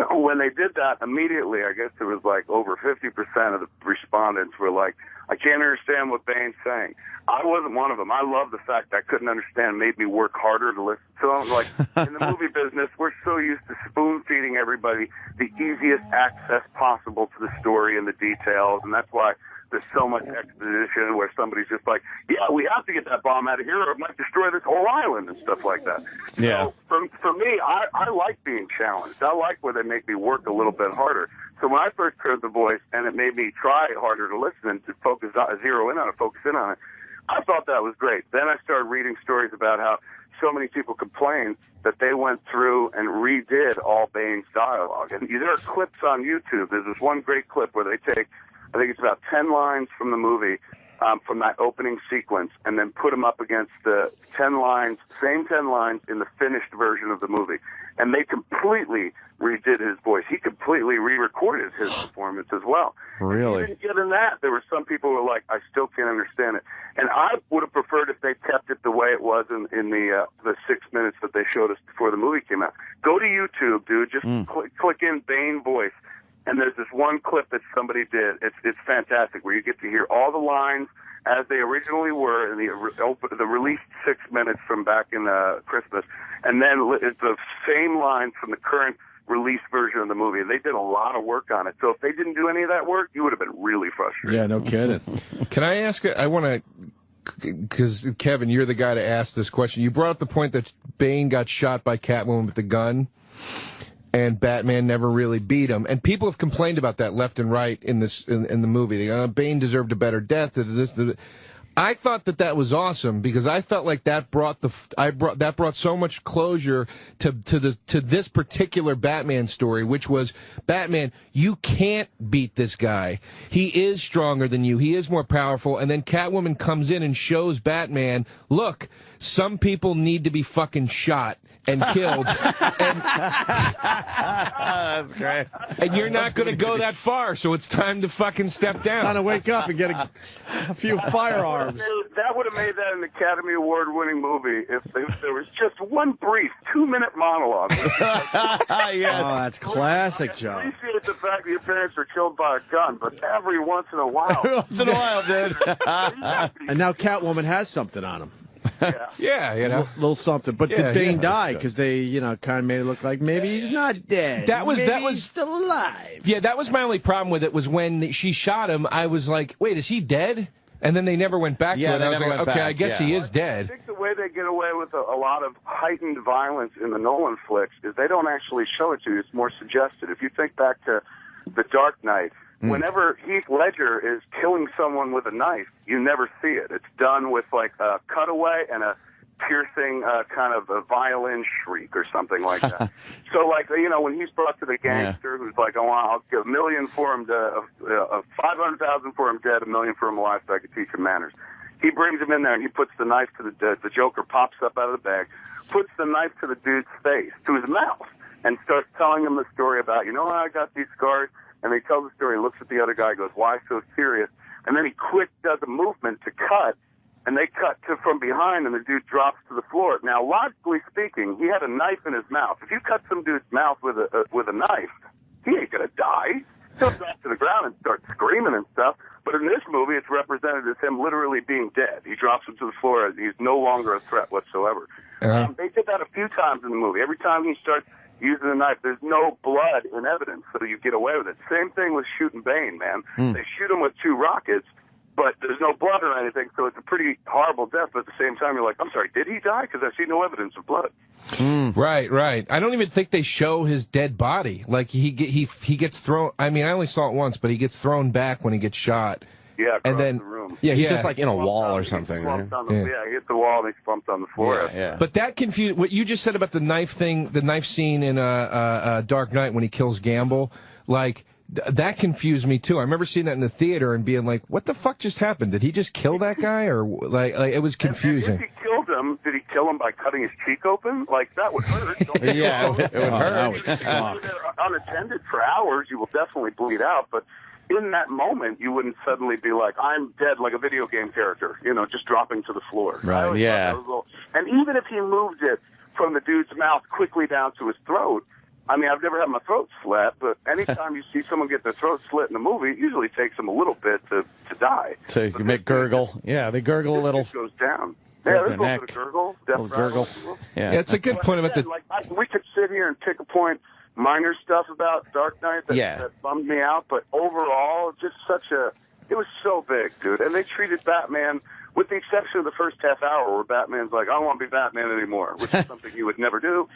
When they did that, immediately, I guess there was like over 50% of the respondents were like, I can't understand what Bane's saying. I wasn't one of them. I love the fact I couldn't understand. Made me work harder to listen to them. Like, in the movie business, we're so used to spoon-feeding everybody the easiest access possible to the story and the details, and that's why there's so much exposition where somebody's just like, yeah, we have to get that bomb out of here or it might destroy this whole island and stuff like that. Yeah. So for me, I like being challenged. I like where they make me work a little bit harder. So when I first heard the voice and it made me try harder to listen and to zero in on it, focus in on it, I thought that was great. Then I started reading stories about how so many people complained that they went through and redid all Bane's dialogue. And there are clips on YouTube. There's this one great clip where they take, I think it's about 10 lines from the movie, from that opening sequence, and then put them up against the 10 lines, same 10 lines in the finished version of the movie. And they completely redid his voice. He completely re-recorded his performance as well. Really? Even given that, there were some people who were like, I still can't understand it. And I would have preferred if they kept it the way it was in the 6 minutes that they showed us before the movie came out. Go to YouTube, dude. Just click in Bane voice. And there's this one clip that somebody did. It's fantastic, where you get to hear all the lines as they originally were in the released 6 minutes from back in Christmas, and then it's the same lines from the current released version of the movie. They did a lot of work on it. So if they didn't do any of that work, you would have been really frustrated. Yeah, no kidding. Can I ask? I want to, because Kevin, you're the guy to ask this question. You brought up the point that Bane got shot by Catwoman with the gun, and Batman never really beat him. And people have complained about that left and right in the movie. Bane deserved a better death. I thought that was awesome because I felt like that brought so much closure to this particular Batman story, which was, Batman, you can't beat this guy. He is stronger than you. He is more powerful. And then Catwoman comes in and shows Batman, look, some people need to be fucking shot and killed. That's great. And you're not going to go that far, so it's time to fucking step down. Time to wake up and get a few firearms. That would have made that an Academy Award-winning movie if there was just one brief 2-minute monologue. Yes. Oh, that's classic, Joe. I appreciate the fact that your parents were killed by a gun, but every once in a while. Every once in a while, dude. And now Catwoman has something on him. Yeah, you know, a little something. But did Bane die? Because they, kind of made it look like maybe he's not dead. That was he's still alive. Yeah, that was my only problem with it. Was when she shot him, I was like, wait, is he dead? And then they never went back to it. I was like, okay, I guess he is dead. I think the way they get away with a lot of heightened violence in the Nolan flicks is they don't actually show it to you. It's more suggested. If you think back to The Dark Knight, whenever Heath Ledger is killing someone with a knife, you never see it. It's done with like a cutaway and a piercing kind of a violin shriek or something like that. So like, when he's brought to the gangster who's like, oh, I'll give $1 million for him, 500,000 for him dead, $1 million for him alive, so I could teach him manners. He brings him in there and he puts the knife to the Joker pops up out of the bag, puts the knife to the dude's face, to his mouth, and starts telling him the story about, I got these scars. And they tell the story, looks at the other guy, goes, why so serious? And then he quick does a movement to cut, and they cut from behind, and the dude drops to the floor. Now, logically speaking, he had a knife in his mouth. If you cut some dude's mouth with a knife, he ain't going to die. He'll drop to the ground and start screaming and stuff. But in this movie, it's represented as him literally being dead. He drops him to the floor. He's no longer a threat whatsoever. They did that a few times in the movie. Every time he starts using a knife, there's no blood in evidence, so you get away with it. Same thing with shooting Bane, man. They shoot him with 2 rockets, but there's no blood or anything, so it's a pretty horrible death. But at the same time, you're like, I'm sorry, did he die? Because I see no evidence of blood. Right. I don't even think they show his dead body. Like he gets thrown. I mean, I only saw it once, but he gets thrown back when he gets shot. Yeah, and then the room. Yeah, he's just like in a wall or something. Right? He hit the wall and he bumped on the floor. Yeah. But that confused what you just said about the knife thing, the knife scene in Dark Knight when he kills Gamble. Like that confused me too. I remember seeing that in the theater and being like, "What the fuck just happened? Did he just kill that guy?" Or like it was confusing. And if he killed him, did he kill him by cutting his cheek open? Like that would hurt. Yeah, it would hurt. That would suck. They're unattended for hours. You will definitely bleed out, but in that moment, you wouldn't suddenly be like, I'm dead like a video game character, just dropping to the floor. Right, yeah. And even if he moved it from the dude's mouth quickly down to his throat, I mean, I've never had my throat slit, but anytime you see someone get their throat slit in a movie, it usually takes them a little bit to die. So you can make gurgle. Yeah, they gurgle a little. It goes down. Yeah, there's a little bit of gurgle. Little gurgle. Yeah, it's a good point about the... we could sit here and pick a point, minor stuff about Dark Knight that bummed me out, but overall, just it was so big, dude. And they treated Batman, with the exception of the first half hour where Batman's like, I don't want to be Batman anymore, which is something you would never do.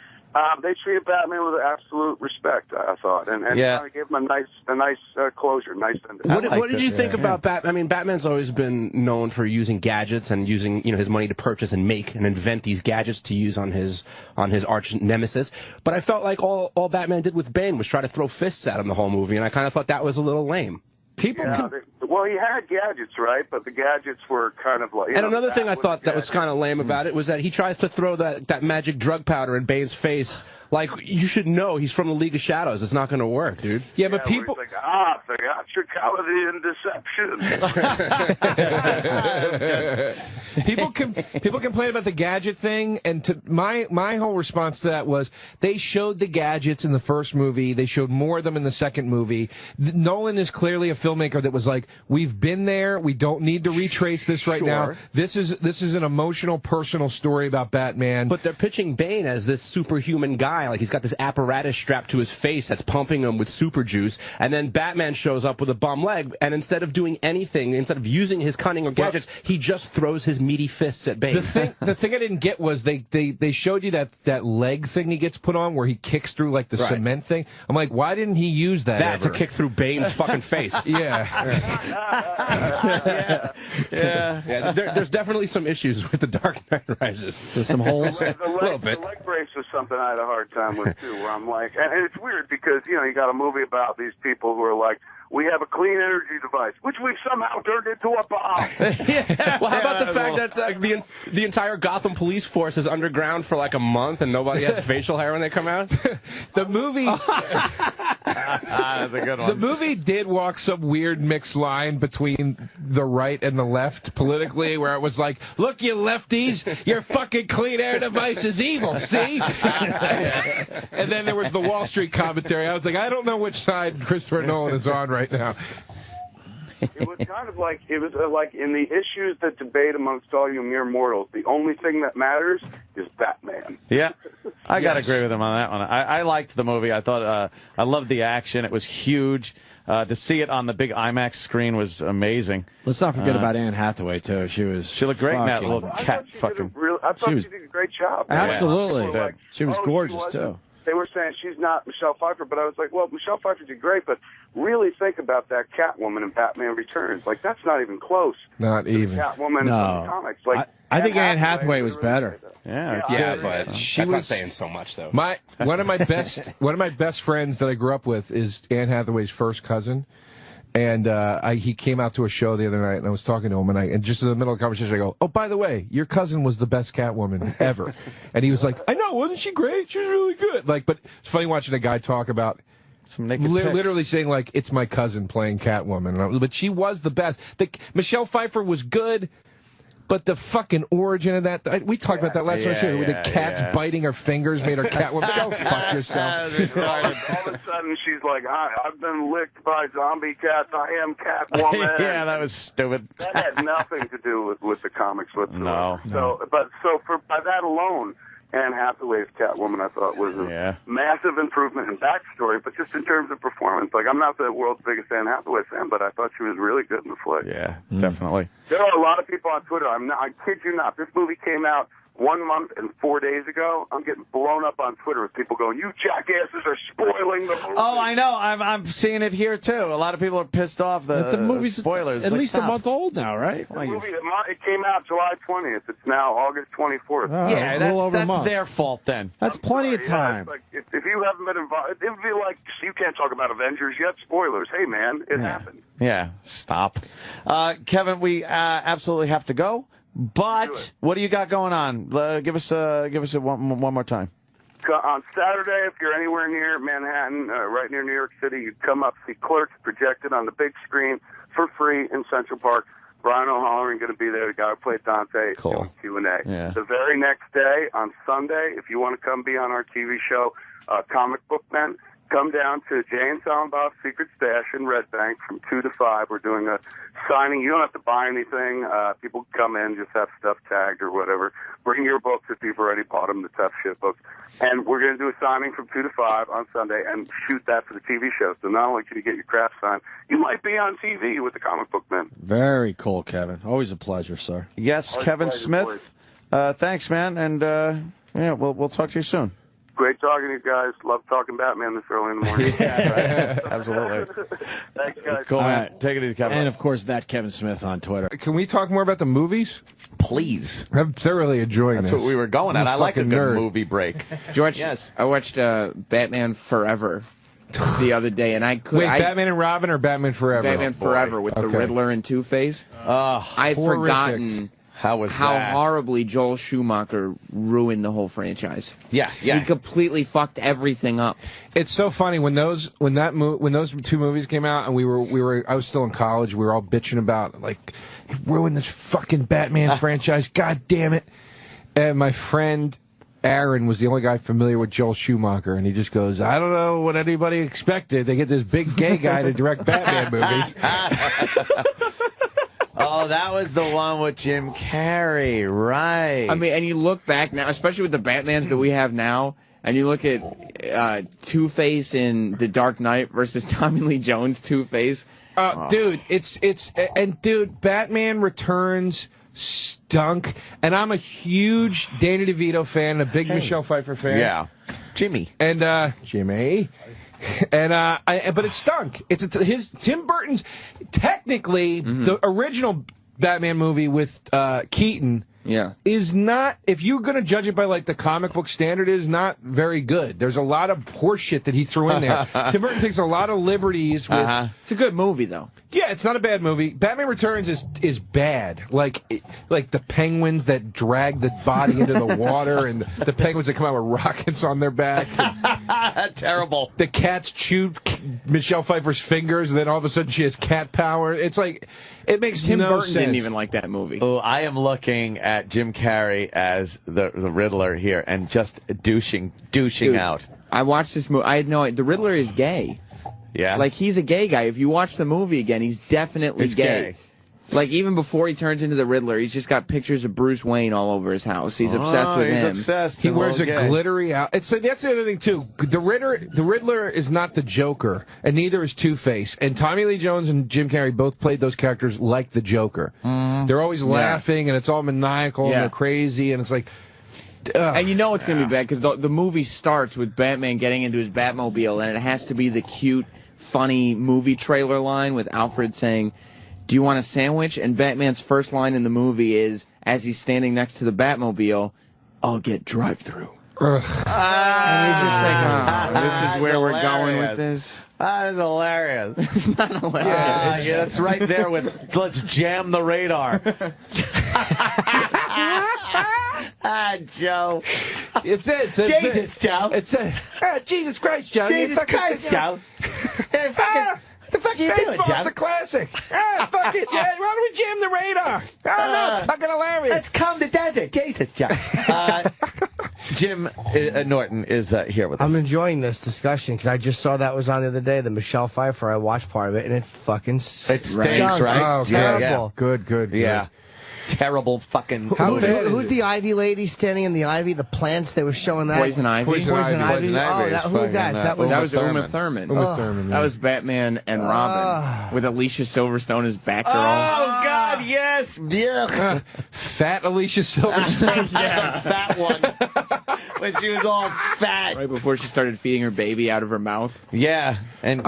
They treated Batman with absolute respect, I thought, and kind of gave him a nice closure, nice ending. What did you think about Batman? I mean, Batman's always been known for using gadgets and using his money to purchase and make and invent these gadgets to use on his arch nemesis. But I felt like all Batman did with Bane was try to throw fists at him the whole movie, and I kind of thought that was a little lame. Well, he had gadgets, right? But the gadgets were kind of like... And another thing I thought that was kind of lame about it was that he tries to throw that magic drug powder in Bane's face. Like, you should know he's from the League of Shadows. It's not going to work, dude. Yeah, but people... Like, theatricality and deception. People complain about the gadget thing, and my whole response to that was they showed the gadgets in the first movie. They showed more of them in the second movie. Nolan is clearly a filmmaker that was like, we've been there. We don't need to retrace this right now. This is an emotional, personal story about Batman. But they're pitching Bane as this superhuman guy. Like, he's got this apparatus strapped to his face that's pumping him with super juice. And then Batman shows up with a bum leg, and instead of doing anything, instead of using his cunning or gadgets, he just throws his meaty fists at Bane. The thing I didn't get was they showed you that leg thing he gets put on where he kicks through like the cement thing. I'm like, why didn't he use that to kick through Bane's fucking face? There's definitely some issues with the Dark Knight Rises. There's some holes. A little bit. The leg brace was something I had a hard time with too, where I'm like, and it's weird because you got a movie about these people who are like, we have a clean energy device, which we've somehow turned into a bomb. Well, how about the fact that the entire Gotham police force is underground for like a month and nobody has facial hair when they come out? The movie... That's a good one. The movie did walk some weird mixed line between the right and the left politically, where it was like, look, you lefties, your fucking clean air device is evil, see? And then there was the Wall Street commentary. I was like, I don't know which side Christopher Nolan is on right now. It was kind of like, like in the issues that debate amongst all you mere mortals, the only thing that matters is Batman. Yeah, I got to agree with him on that one. I liked the movie. I thought I loved the action. It was huge. To see it on the big IMAX screen was amazing. Let's not forget about Anne Hathaway too. She looked great in that little cat fucking. I thought she did a great job. Absolutely, like, she was gorgeous too. They were saying she's not Michelle Pfeiffer, but I was like, well, Michelle Pfeiffer did great, but really think about that Catwoman in Batman Returns. Like, that's not even close. Not even. Catwoman in the comics. Like, I think Anne Hathaway was better. Yeah, but that's not saying so much, though. One of my best friends that I grew up with is Anne Hathaway's first cousin. And he came out to a show the other night, and I was talking to him, and just in the middle of the conversation, I go, "Oh, by the way, your cousin was the best Catwoman ever." And he was like, "I know, wasn't she great? She was really good." Like, but it's funny watching a guy talk about some naked literally saying like, "It's my cousin playing Catwoman," but she was the best. Michelle Pfeiffer was good. But the fucking origin of that, we talked about that last time, where the cat's biting her fingers made her Catwoman. Go fuck yourself. All of a sudden, she's like, I've been licked by zombie cats. I am Catwoman. Yeah, that was stupid. That had nothing to do with the comics whatsoever. No. So by that alone, Anne Hathaway's Catwoman, I thought, was a massive improvement in backstory, but just in terms of performance. Like, I'm not the world's biggest Anne Hathaway fan, but I thought she was really good in the flick. Yeah, definitely. There are a lot of people on Twitter. I kid you not. This movie came out 1 month and 4 days ago. I'm getting blown up on Twitter with people going, "You jackasses are spoiling the movie." Oh, I know. I'm seeing it here too. A lot of people are pissed off. The movie's spoilers. At least a month old now, right? The movie, it came out July 20th. It's now August 24th. Yeah, that's their fault then. That's plenty of time. Like, if you haven't been involved, it would be like, you can't talk about Avengers yet. Spoilers. Hey, man, it happened. Yeah, stop. Kevin, we absolutely have to go. But what do you got going on? Give us one more time. On Saturday, if you're anywhere near Manhattan, right near New York City, you come up, see Clerks projected on the big screen for free in Central Park. Brian O'Halloran going to be there. The guy who played Dante. Cool. Q&A. Yeah. The very next day, on Sunday, if you want to come be on our TV show, Comic Book Men, come down to Jay and Silent Bob's Secret Stash in Red Bank from 2 to 5. We're doing a signing. You don't have to buy anything. People come in, just have stuff tagged or whatever. Bring your books if you've already bought them, the tough shit books. And we're going to do a signing from 2 to 5 on Sunday and shoot that for the TV show. So not only can you get your craft signed, you might be on TV with the Comic Book Men. Very cool, Kevin. Always a pleasure, sir. Yes, Always Kevin a pleasure, Smith. Thanks, man. And yeah, we'll talk to you soon. Great talking to you guys. Love talking Batman this early in the morning. Absolutely. Thanks, guys. Cool, man. Take it easy, Kevin. And, of course, that Kevin Smith on Twitter. Can we talk more about the movies? Please. I'm thoroughly enjoying That's this. what we were going at. I like a good movie break. George, Yes. I watched Batman Forever the other day, and I could. Wait, Batman and Robin or Batman Forever? Batman Forever with the Riddler and Two-Face. I'd forgotten how horribly Joel Schumacher ruined the whole franchise. Yeah. He completely fucked everything up. It's so funny when those two movies came out, and I was still in college. We were all bitching about, like, he ruined this fucking Batman franchise. God damn it! And my friend Aaron was the only guy familiar with Joel Schumacher, and he just goes, "I don't know what anybody expected. They get this big gay guy to direct Batman movies." Oh, that was the one with Jim Carrey, right? I mean, and you look back now, especially with the Batmans that we have now, and you look at Two-Face in The Dark Knight versus Tommy Lee Jones Two-Face. Dude, dude, Batman Returns stunk, and I'm a huge Danny DeVito fan, a big Michelle Pfeiffer fan. Yeah, Jimmy and Jimmy. And but it stunk. It's Tim Burton's technically the original Batman movie with Keaton. Yeah, is not, if you're going to judge it by like the comic book standard, is not very good. There's a lot of horse shit that he threw in there. Tim Burton takes a lot of liberties with. It's a good movie though. Yeah, it's not a bad movie. Batman Returns is bad. Like the penguins that drag the body into the water, and the penguins that come out with rockets on their back. Terrible. The cats chew Michelle Pfeiffer's fingers, and then all of a sudden she has cat power. It's like, it makes Tim no Burton sense. didn't even like that movie. Oh, I am looking at Jim Carrey as the Riddler here, and just douching Dude, out. I watched this movie. I had no idea. The Riddler is gay. Yeah. Like, he's a gay guy. If you watch the movie again, he's definitely gay. Like, even before he turns into the Riddler, he's just got pictures of Bruce Wayne all over his house. He's obsessed with him. Obsessed. He wears a glittery out. That's the other thing too. The Riddler is not the Joker, and neither is Two-Face. And Tommy Lee Jones and Jim Carrey both played those characters like the Joker. They're always laughing, and it's all maniacal, and they're crazy, and it's like. And you know it's going to be bad because the movie starts with Batman getting into his Batmobile, and it has to be the cute, funny movie trailer line with Alfred saying, "Do you want a sandwich?" And Batman's first line in the movie is, as he's standing next to the Batmobile, "I'll get drive-through." And you're just like, this is where we're going with this. That is hilarious. It's not hilarious. Yeah, that's right there with "Let's jam the radar." Joe. It's Jesus, Joe. It's Jesus Christ, Joe. Jesus Christ, Joe. What the fuck are you doing, Joe? Baseball's a classic. Fuck it. Yeah, why don't we jam the radar? No, it's fucking hilarious. Let's calm the desert. Jesus, Joe. Jim Norton is here with us. I'm enjoying this discussion because I just saw that was on the other day, the Michelle Pfeiffer. I watched part of it, and it fucking stinks, right? Oh, terrible. Good. Yeah. terrible fucking. Who's the Ivy lady standing in the ivy? The plants they were showing that Poison Ivy. Poison Ivy. Who was that? That was Uma Thurman. That was Batman and Robin with Alicia Silverstone as Batgirl. Oh God, yes. Fat Alicia Silverstone. Yeah, fat one. When she was all fat. Right before she started feeding her baby out of her mouth. Yeah, and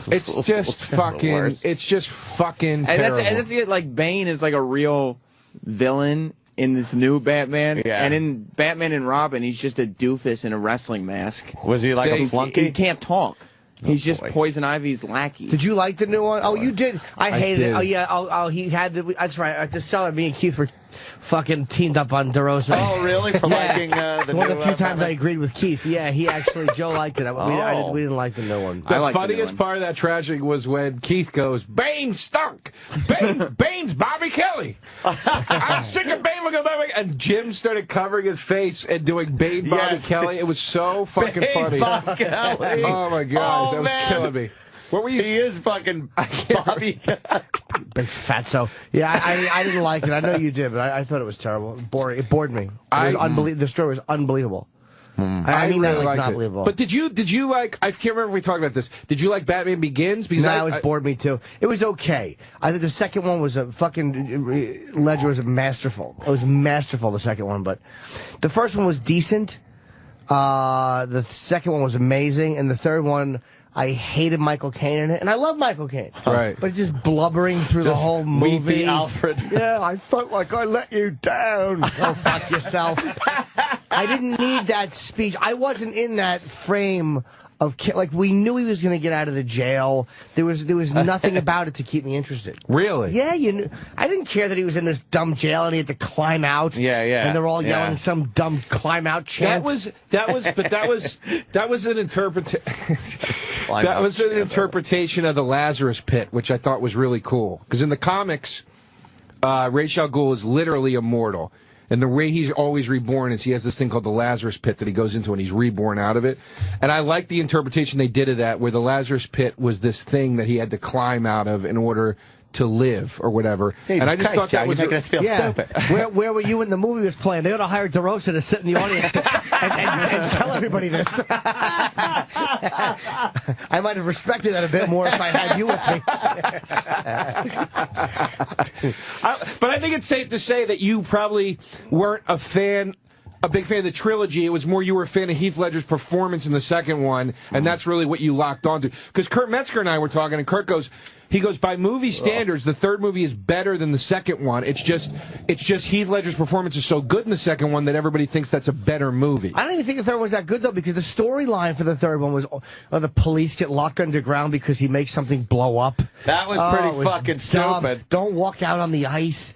it's just fucking. It's just fucking. And terrible. that's it. Like Bane is like a real villain in this new Batman. Yeah. And in Batman and Robin, he's just a doofus in a wrestling mask. Was he like a flunky? He can't talk. He's just Poison Ivy's lackey. Did you like the new one? Oh, you did. I hated did. it. Oh, yeah. He had the. That's right. At the cellar, me and Keith were fucking teamed up on DeRosa. Oh, really? For liking the it's one of the few times I agreed with Keith. Yeah, he actually, Joe liked it. We didn't like the new one. The funniest part of that tragedy was when Keith goes, Bane stunk. Bane's Bobby Kelly. I'm sick of Bane looking at Bobby. And Jim started covering his face and doing Bane Bobby Kelly. It was so fucking funny. Bobby Kelly. Oh, my God. That was killing me. What were you? He is fucking Bobby. Big fatso. Yeah, I didn't like it. I know you did, but I thought it was terrible. Boring. It bored me. The story was unbelievable. I mean really that like liked not it. believable. But did you like? I can't remember if we talked about this. Did you like Batman Begins? Because it bored me too. It was okay. I think the second one was a fucking Ledger was masterful. It was masterful. The second one, but the first one was decent. The second one was amazing, and the third one. I hated Michael Caine in it, and I love Michael Caine. Right. But just blubbering through the whole movie. Weepy Alfred. Yeah, I felt like I let you down. Oh, fuck yourself. I didn't need that speech. I wasn't in that frame of, like, we knew he was going to get out of the jail. There was nothing about it to keep me interested. Really? Yeah, I didn't care that he was in this dumb jail and he had to climb out. Yeah. And they're all yelling some dumb climb out chant. That was an interpretation. That was an interpretation of the Lazarus Pit, which I thought was really cool. Because in the comics, Ra's al Ghul is literally immortal. And the way he's always reborn is he has this thing called the Lazarus Pit that he goes into and he's reborn out of it. And I like the interpretation they did of that, where the Lazarus Pit was this thing that he had to climb out of in order to live or whatever. Jesus and I just Christ, thought that was making us feel stupid. Where were you when the movie was playing? They ought to hire DeRosa to sit in the audience and tell everybody this. I might have respected that a bit more if I had you with me. But I think it's safe to say that you probably weren't a big fan of the trilogy. It was more you were a fan of Heath Ledger's performance in the second one, and that's really what you locked onto. Because Kurt Metzger and I were talking, and Kurt goes, by movie standards, the third movie is better than the second one. It's just Heath Ledger's performance is so good in the second one that everybody thinks that's a better movie. I don't even think the third one was that good, though, because the storyline for the third one was the police get locked underground because he makes something blow up. That was pretty fucking stupid. Don't walk out on the ice.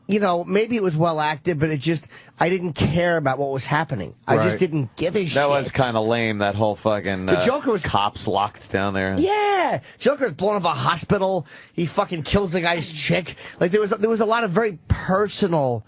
Maybe it was well acted, but I didn't care about what was happening. I just didn't give a shit. That was kind of lame, that whole fucking the Joker was cops locked down there. Yeah. Joker was blown up a hospital. He fucking kills the guy's chick. Like there was a lot of very personal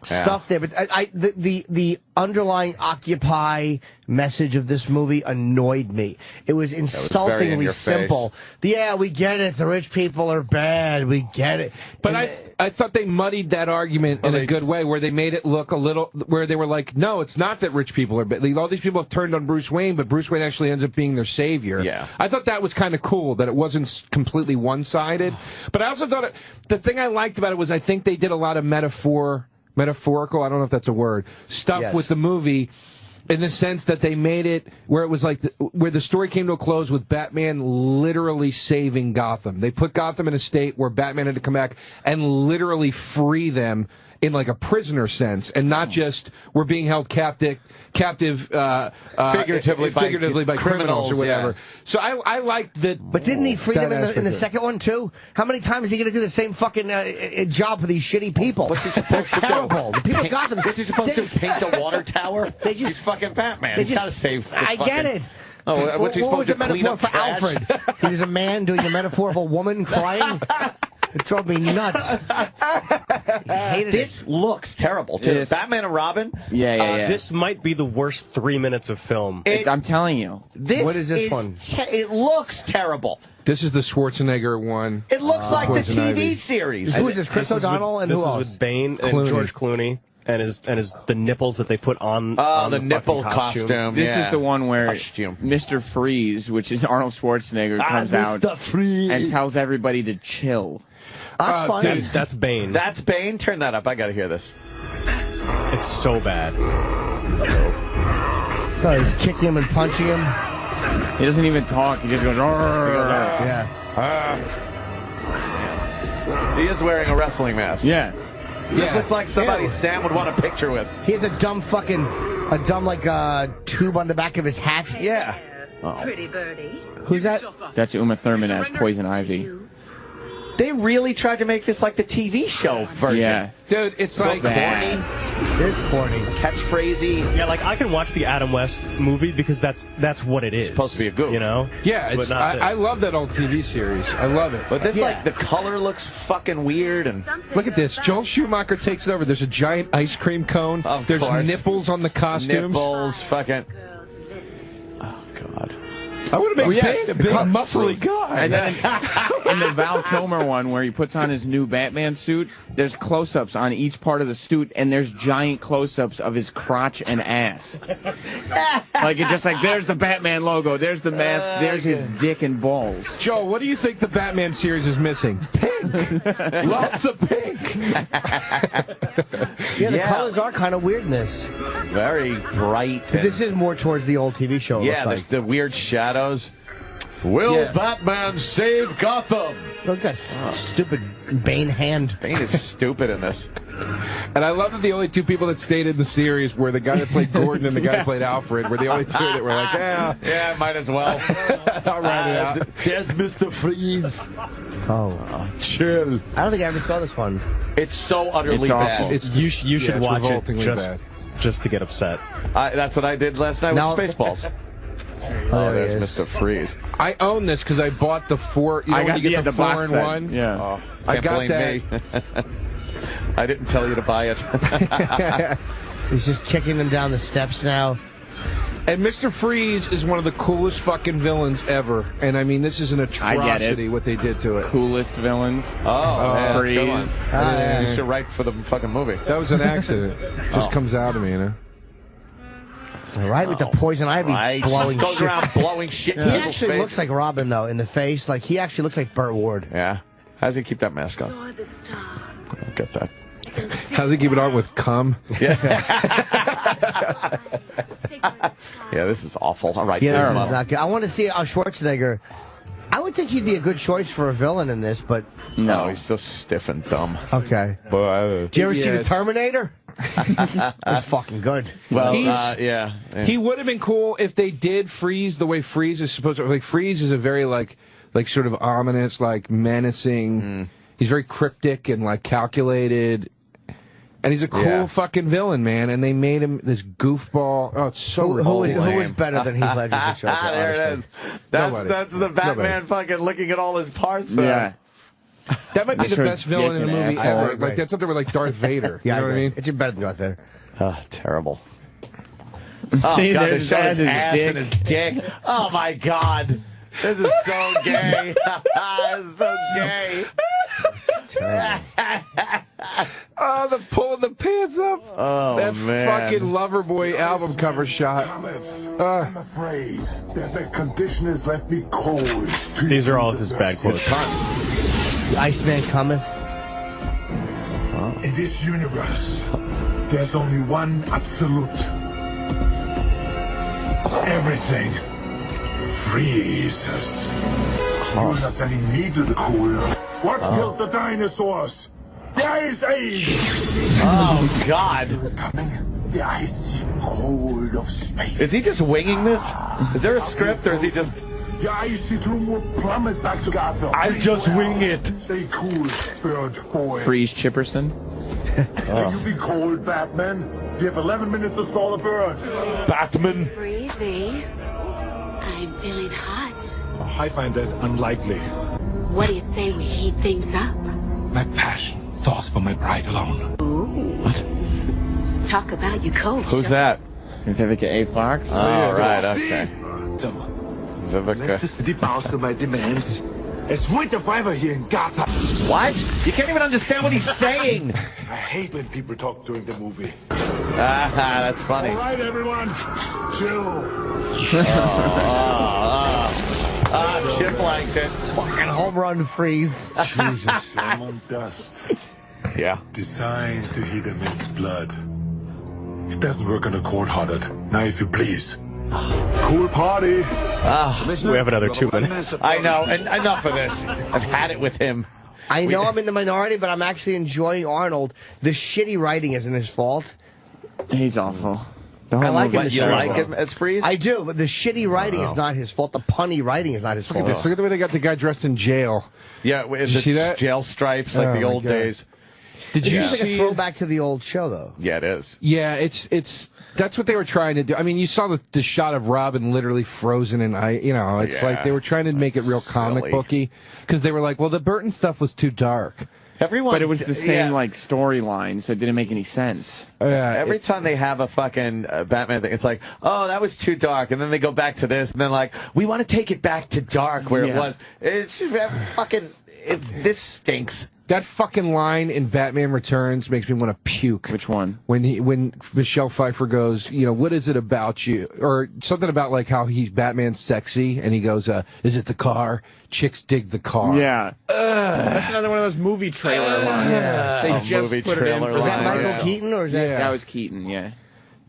stuff there, but the underlying Occupy message of this movie annoyed me. It was insultingly simple. Yeah, we get it. The rich people are bad. We get it. But I thought they muddied that argument in a good way, where they made it look a little, where they were like, no, it's not that rich people are bad. Like, all these people have turned on Bruce Wayne, but Bruce Wayne actually ends up being their savior. Yeah. I thought that was kind of cool, that it wasn't completely one-sided. But I also thought the thing I liked about it was I think they did a lot of metaphorical, I don't know if that's a word, stuff with the movie, in the sense that they made it where it was like where the story came to a close with Batman literally saving Gotham. They put Gotham in a state where Batman had to come back and literally free them in like a prisoner sense, and not just we're being held captive figuratively by criminals or whatever. Yeah. So I liked that. But didn't he free them in the second one too? How many times is he going to do the same fucking job for these shitty people? What's he supposed to do? Terrible. The people got them. What's he supposed to paint the water tower? He's fucking Batman. He's got to save. I get it. Oh, what's he supposed to clean up for trash? Alfred? He was a man doing the metaphor of a woman crying. It drove me nuts. This looks terrible, too. Batman and Robin? Yeah. This might be the worst 3 minutes of film. I'm telling you. What is this one? It looks terrible. This is the Schwarzenegger one. It looks like the Poison TV Ivy. series. Who is this? Chris O'Donnell and who else? This is with Bane and Clooney. George Clooney. And the nipples that they put on the the nipple fucking costume. This is the one where Mr. Freeze, which is Arnold Schwarzenegger, comes out and tells everybody to chill. That's funny. That's Bane. That's Bane? Turn that up. I gotta hear this. It's so bad. Oh, he's kicking him and punching him. He doesn't even talk. He just goes, Yeah. He is wearing a wrestling mask. Yeah. This looks like somebody Sam would want a picture with. He has a dumb tube on the back of his hat. Yeah. Pretty birdie. Who's that? That's Uma Thurman as Poison Ivy. They really tried to make this like the TV show version. Yeah. Dude, it's So like corny. It's corny. Catchphrasey. Yeah, like I can watch the Adam West movie because that's what it is. It's supposed to be a goof. You know? Yeah, But not I this. love that old TV series. I love it. But this, like, the color looks fucking weird. And Look at this. Joel Schumacher takes it over. There's a giant ice cream cone. There's course. nipples on the costumes. Nipples, fucking. Oh, God. I would have made Bane a big, muffly guy. And then in the Val Kilmer one, where he puts on his new Batman suit, there's close-ups on each part of the suit, and there's giant close-ups of his crotch and ass. Like, it's just like, there's the Batman logo, there's the mask, there's his dick and balls. Joel, what do you think the Batman series is missing? Pink. Lots of pink. Yeah, the colors are kind of weird in this. Very bright. But this is more towards the old TV show. Yeah, looks like. the weird shadows. Will Batman save Gotham? Look at that stupid Bane hand. Bane is stupid in this. And I love that the only two people that stayed in the series were the guy that played Gordon and the guy that played Alfred. Were the only two that were like, yeah, might as well. I'll write it out. There's Mr. Freeze. Oh, chill. I don't think I ever saw this one. It's so utterly It's bad. awful. You should it's watch it revoltingly bad. just to get upset. That's what I did last night with Spaceballs. Oh, there he there's is. Mr. Freeze. I own this because I bought the four. You know, when you get the 4 in 1. Yeah. Oh, I can't got blame that. me. I didn't tell you to buy it. He's just kicking them down the steps now. And Mr. Freeze is one of the coolest fucking villains ever. And I mean, this is an atrocity what they did to it. Coolest villains. Oh, man, Freeze. that's a good one. You should write for the fucking movie. That was an accident. Just comes out of me, you know. All right, with the Poison Ivy blowing Just goes shit. around blowing shit in He people's actually face. looks like Robin, though, in the face. Like, he actually looks like Burt Ward. Yeah. How does he keep that mask on? I don't get that. How's he keep it on with cum? Yeah, this is awful. All right. Yeah, this is not good. I want to see Schwarzenegger. I would think he'd be a good choice for a villain in this, but... No, he's so stiff and dumb. Okay. Did you ever see The Terminator? That's fucking good. Well, yeah. He would have been cool if they did Freeze the way Freeze is supposed to. Like, Freeze is a very, like sort of ominous, like, menacing. He's very cryptic and, like, calculated. And he's a cool fucking villain, man. And they made him this goofball. Oh, it's so Who is better than Heath Ledger as the Joker? There it is. That's the Batman fucking looking at all his parts. Yeah. That might be the best villain in a movie ever. Right. Like, that's up there with, like, Darth Vader. Yeah, you know what I mean? It's better than Darth Vader. Oh, terrible. See, God, they there's show his his ass dick. and his dick. Oh, my God. This is so gay. This is so gay. Oh, the pulling the pants up. Oh, that man. fucking Loverboy album cover shot. I'm afraid that the conditioners left me cold. These are all of his bad quotes. The Iceman cometh. In this universe, there's only one absolute. Everything freezes. You're not sending me to the cooler. What killed the dinosaurs? The Ice Age! Oh, God. The icy cold of space. Is he just winging this? Is there a script, or is he just... The icy tomb will plummet back to Gotham. I'll just wing it. Stay cool, bird boy. Freeze Chipperson. Can you be cold, Batman? You have 11 minutes to stall a bird. Batman. Freezy. I'm feeling hot. I find that unlikely. What do you say we heat things up? My passion, thoughts for my bride alone. What? Talk about your coach. Who's that? Vivica A. Fox? Oh, right, okay. Unless the Vivica. city bows to my demands, it's winter forever here in Gotham. What? You can't even understand what he's saying. I hate when people talk during the movie. That's funny. All right, everyone, chill. Chip Langton. Fucking home run freeze. Jesus, I'm on dust. Yeah. Designed to heat a man's blood. It doesn't work on a cold-hearted. Now, if you please. Cool party. We have another 2 minutes. I know, and enough of this. I've had it with him. I know I'm in the minority, but I'm actually enjoying Arnold. The shitty writing isn't his fault. He's awful. I like him. You like him as Freeze? I do, but the shitty writing is not his fault. The punny writing is not his Look fault. at this. Look at the way they got the guy dressed in jail. Yeah, with Did you the see that? jail stripes like the old days. Did you This is like see a throwback to the old show, though. Yeah, it is. Yeah, it's that's what they were trying to do. I mean, you saw the shot of Robin literally frozen in ice. You know, it's like they were trying to make it real comic booky because they were like, well, the Burton stuff was too dark. But it was the same like storyline, so it didn't make any sense. Every time they have a fucking Batman thing, it's like, oh, that was too dark, and then they go back to this, and then like, we want to take it back to dark where it was. It's just fucking. This stinks. That fucking line in Batman Returns makes me want to puke. Which one? When Michelle Pfeiffer goes, you know, what is it about you? Or something about like how Batman's sexy, and he goes, is it the car? Chicks dig the car. Yeah. That's another one of those movie trailer lines. Yeah. They just put it in. Was that Michael Keaton or is that? Yeah. That was Keaton. Yeah.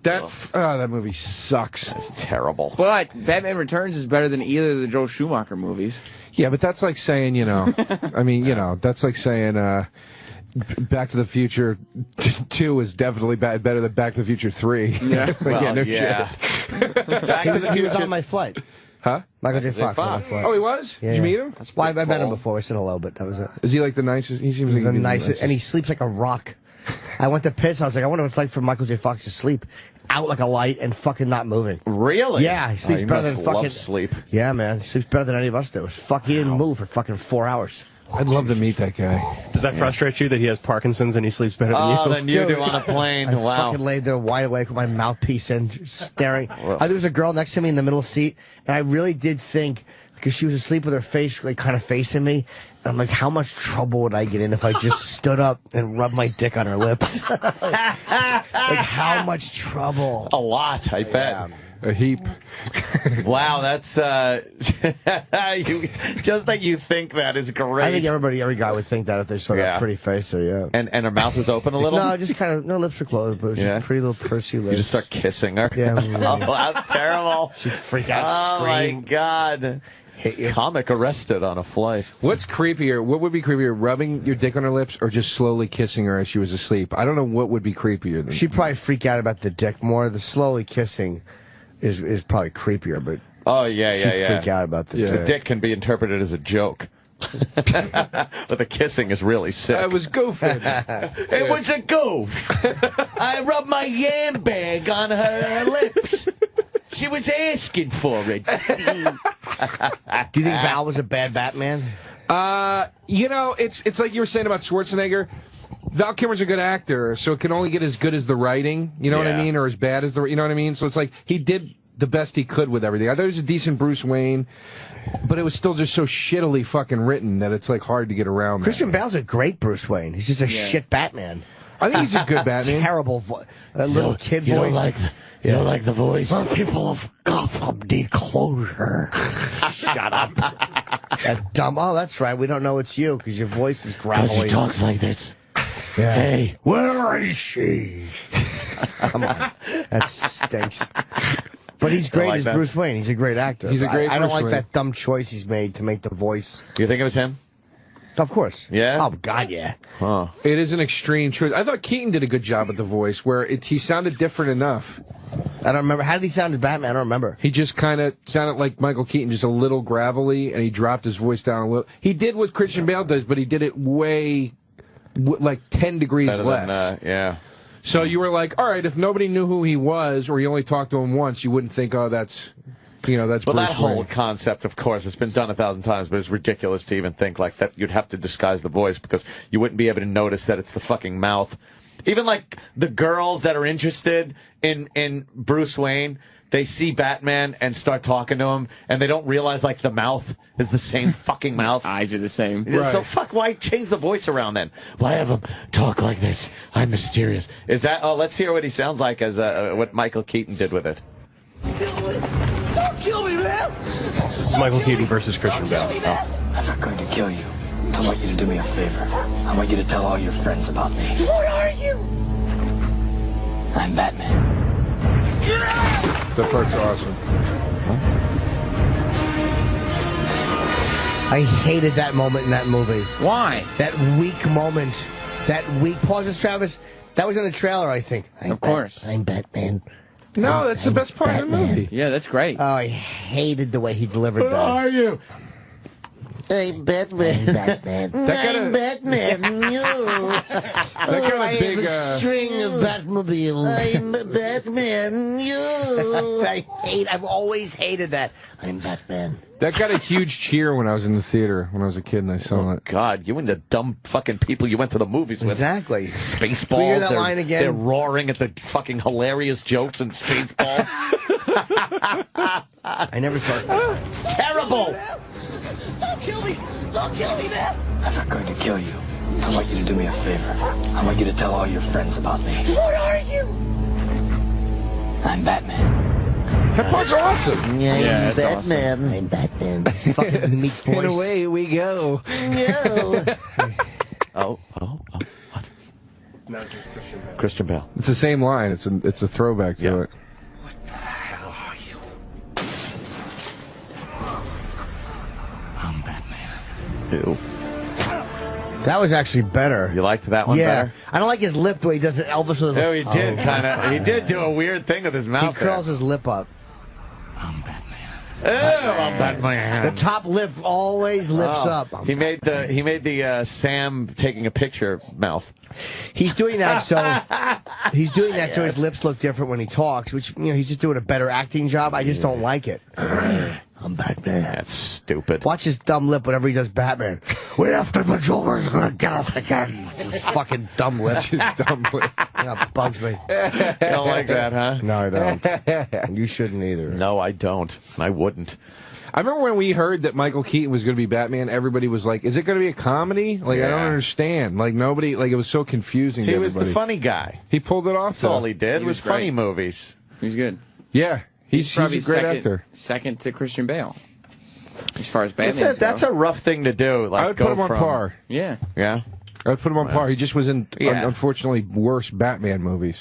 That movie sucks. That's terrible. But Batman Returns is better than either of the Joel Schumacher movies. Yeah, but that's like saying, you know, I mean, you know, that's like saying Back to the Future 2 is definitely better than Back to the Future 3. Yeah. Like, Well, no yeah. shit. He was on my flight. Huh? Michael J. Fox on my flight. Oh, he was? Yeah, Did you meet him? Well, I met him before. I said hello, but that was it. Is he like the nicest? He seems like the he'd be nicest, and he sleeps like a rock. I went to piss. I was like, I wonder what it's like for Michael J. Fox to sleep out like a light and fucking not moving. Really? Yeah, he sleeps better than fucking. Sleep. Yeah, man, he sleeps better than any of us do. He didn't move for fucking 4 hours. I'd love to meet that guy. Does that frustrate you that he has Parkinson's and he sleeps better than you? Oh, than you do on a plane. I Wow. fucking laid there wide awake with my mouthpiece in, staring. There was a girl next to me in the middle seat, and I really did think, because she was asleep with her face like kind of facing me, and I'm like, how much trouble would I get in if I just stood up and rubbed my dick on her lips? like how much trouble? A lot, I bet. A heap. Wow, that's you, just that you think that is great. I think every guy would think that if they saw that pretty face there, yeah. And her mouth was open a little? No, just kind of, no lips were closed, but it was just pretty little pursy lips. You just start kissing her? Yeah. Oh, how terrible. She'd freak out, Oh, scream. my God. Hit you. Comic arrested on a flight. What's creepier? What would be creepier, rubbing your dick on her lips or just slowly kissing her as she was asleep? I don't know what would be creepier than She'd probably freak out about the dick more. The slowly kissing is probably creepier, but Oh, yeah. she'd freak out about the The dick. dick can be interpreted as a joke. But the kissing is really sick. I was goofing. It was a goof. I rubbed my yam bag on her lips. She was asking for it. Do you think Val was a bad Batman? You know, it's like you were saying about Schwarzenegger. Val Kilmer's a good actor, so it can only get as good as the writing, you know what I mean, or as bad as you know what I mean? So it's like he did the best he could with everything. I thought he was a decent Bruce Wayne, but it was still just so shittily fucking written that it's like hard to get around. Christian Bale's a great Bruce Wayne. He's just a shit Batman. I think he's a good Batman. Terrible voice. That little kid you voice. Don't like you don't like the voice? The people of Gotham need closure. Shut up. That dumb. Oh, that's right. We don't know it's you because your voice is gravelly. He talks like this. Yeah. Hey, Where is she? Come on. That stinks. But he's great like as that. Bruce Wayne. He's a great actor. He's a great I don't Bruce like Wayne. that dumb choice he's made to make the voice. Do you think it was him? Of course. Yeah? Oh, God, yeah. Huh. It is an extreme choice. I thought Keaton did a good job with the voice, where he sounded different enough. I don't remember. How did he sound as Batman? I don't remember. He just kind of sounded like Michael Keaton, just a little gravelly, and he dropped his voice down a little. He did what Christian Bale does, but he did it way, like 10 degrees Better less. than, yeah. So you were like, all right, if nobody knew who he was, or you only talked to him once, you wouldn't think, oh, that's that's Well, Bruce that whole Wayne. concept, of course, it's been done 1,000 times, but it's ridiculous to even think like that. You'd have to disguise the voice because you wouldn't be able to notice that it's the fucking mouth. Even like the girls that are interested in Bruce Wayne, they see Batman and start talking to him, and they don't realize like the mouth is the same fucking mouth. Eyes are the same. Right. So why change the voice around then? Why have him talk like this? I'm mysterious. Is that? Oh, let's hear what he sounds like as what Michael Keaton did with it. Don't kill me, man! This is Michael Keaton versus Christian Bale. Oh. I'm not going to kill you. I want you to do me a favor. I want you to tell all your friends about me. What are you? I'm Batman. The part's awesome. I hated that moment in that movie. Why? That weak moment. That weak. Pause this, Travis. That was in the trailer, I think. Of course. I'm Batman. No, that's the best part of the movie. Yeah, that's great. Oh, I hated the way he delivered that. Who are you? I'm Batman. I'm Batman. I'm Batman. I big, have a string of Batmobiles. I'm Batman. I've always hated that. I'm Batman. That got a huge cheer when I was in the theater when I was a kid and I saw it. God, you and the dumb fucking people you went to the movies with. Exactly. Spaceballs. Can we hear that line again? They're roaring at the fucking hilarious jokes and Spaceballs. I never saw it. It's terrible. Don't kill me! Don't kill me, man! I'm not going to kill you. I want you to do me a favor. I want you to tell all your friends about me. What are you? I'm Batman. That part's awesome. Yeah, I'm Batman. Awesome. I'm Batman. Fucking meat voice. And away we go. No. What? No, just Christian Bale. Christian Bale. It's the same line. It's a throwback to it. Ew. That was actually better. You liked that one better? I don't like his lip the way he does it. Elvis with Oh, he did kind of. He did do a weird thing with his mouth. He curls his lip up. I'm Batman. The top lip always lifts up. He made the Sam taking a picture mouth. He's doing that so his lips look different when he talks, which he's just doing a better acting job. I just don't like it. I'm Batman. That's stupid. Watch his dumb lip whenever he does Batman. Wait after the Joker's gonna get us again. His fucking dumb lip. His dumb lip. That bugs me. You don't like that, huh? No, I don't. You shouldn't either. No, I don't. I wouldn't. I remember when we heard that Michael Keaton was going to be Batman, everybody was like, is it going to be a comedy? Like, I don't understand. Like, nobody, like, it was so confusing to He was everybody. the funny guy. He pulled it off, That's all he did. He was was funny great. movies. He's good. Yeah. He's probably a great actor. Second to Christian Bale. As far as Batman That's a rough thing to do. Like, I would put him on par. Yeah. Yeah? I would put him on par. He just was in, unfortunately, worse Batman movies.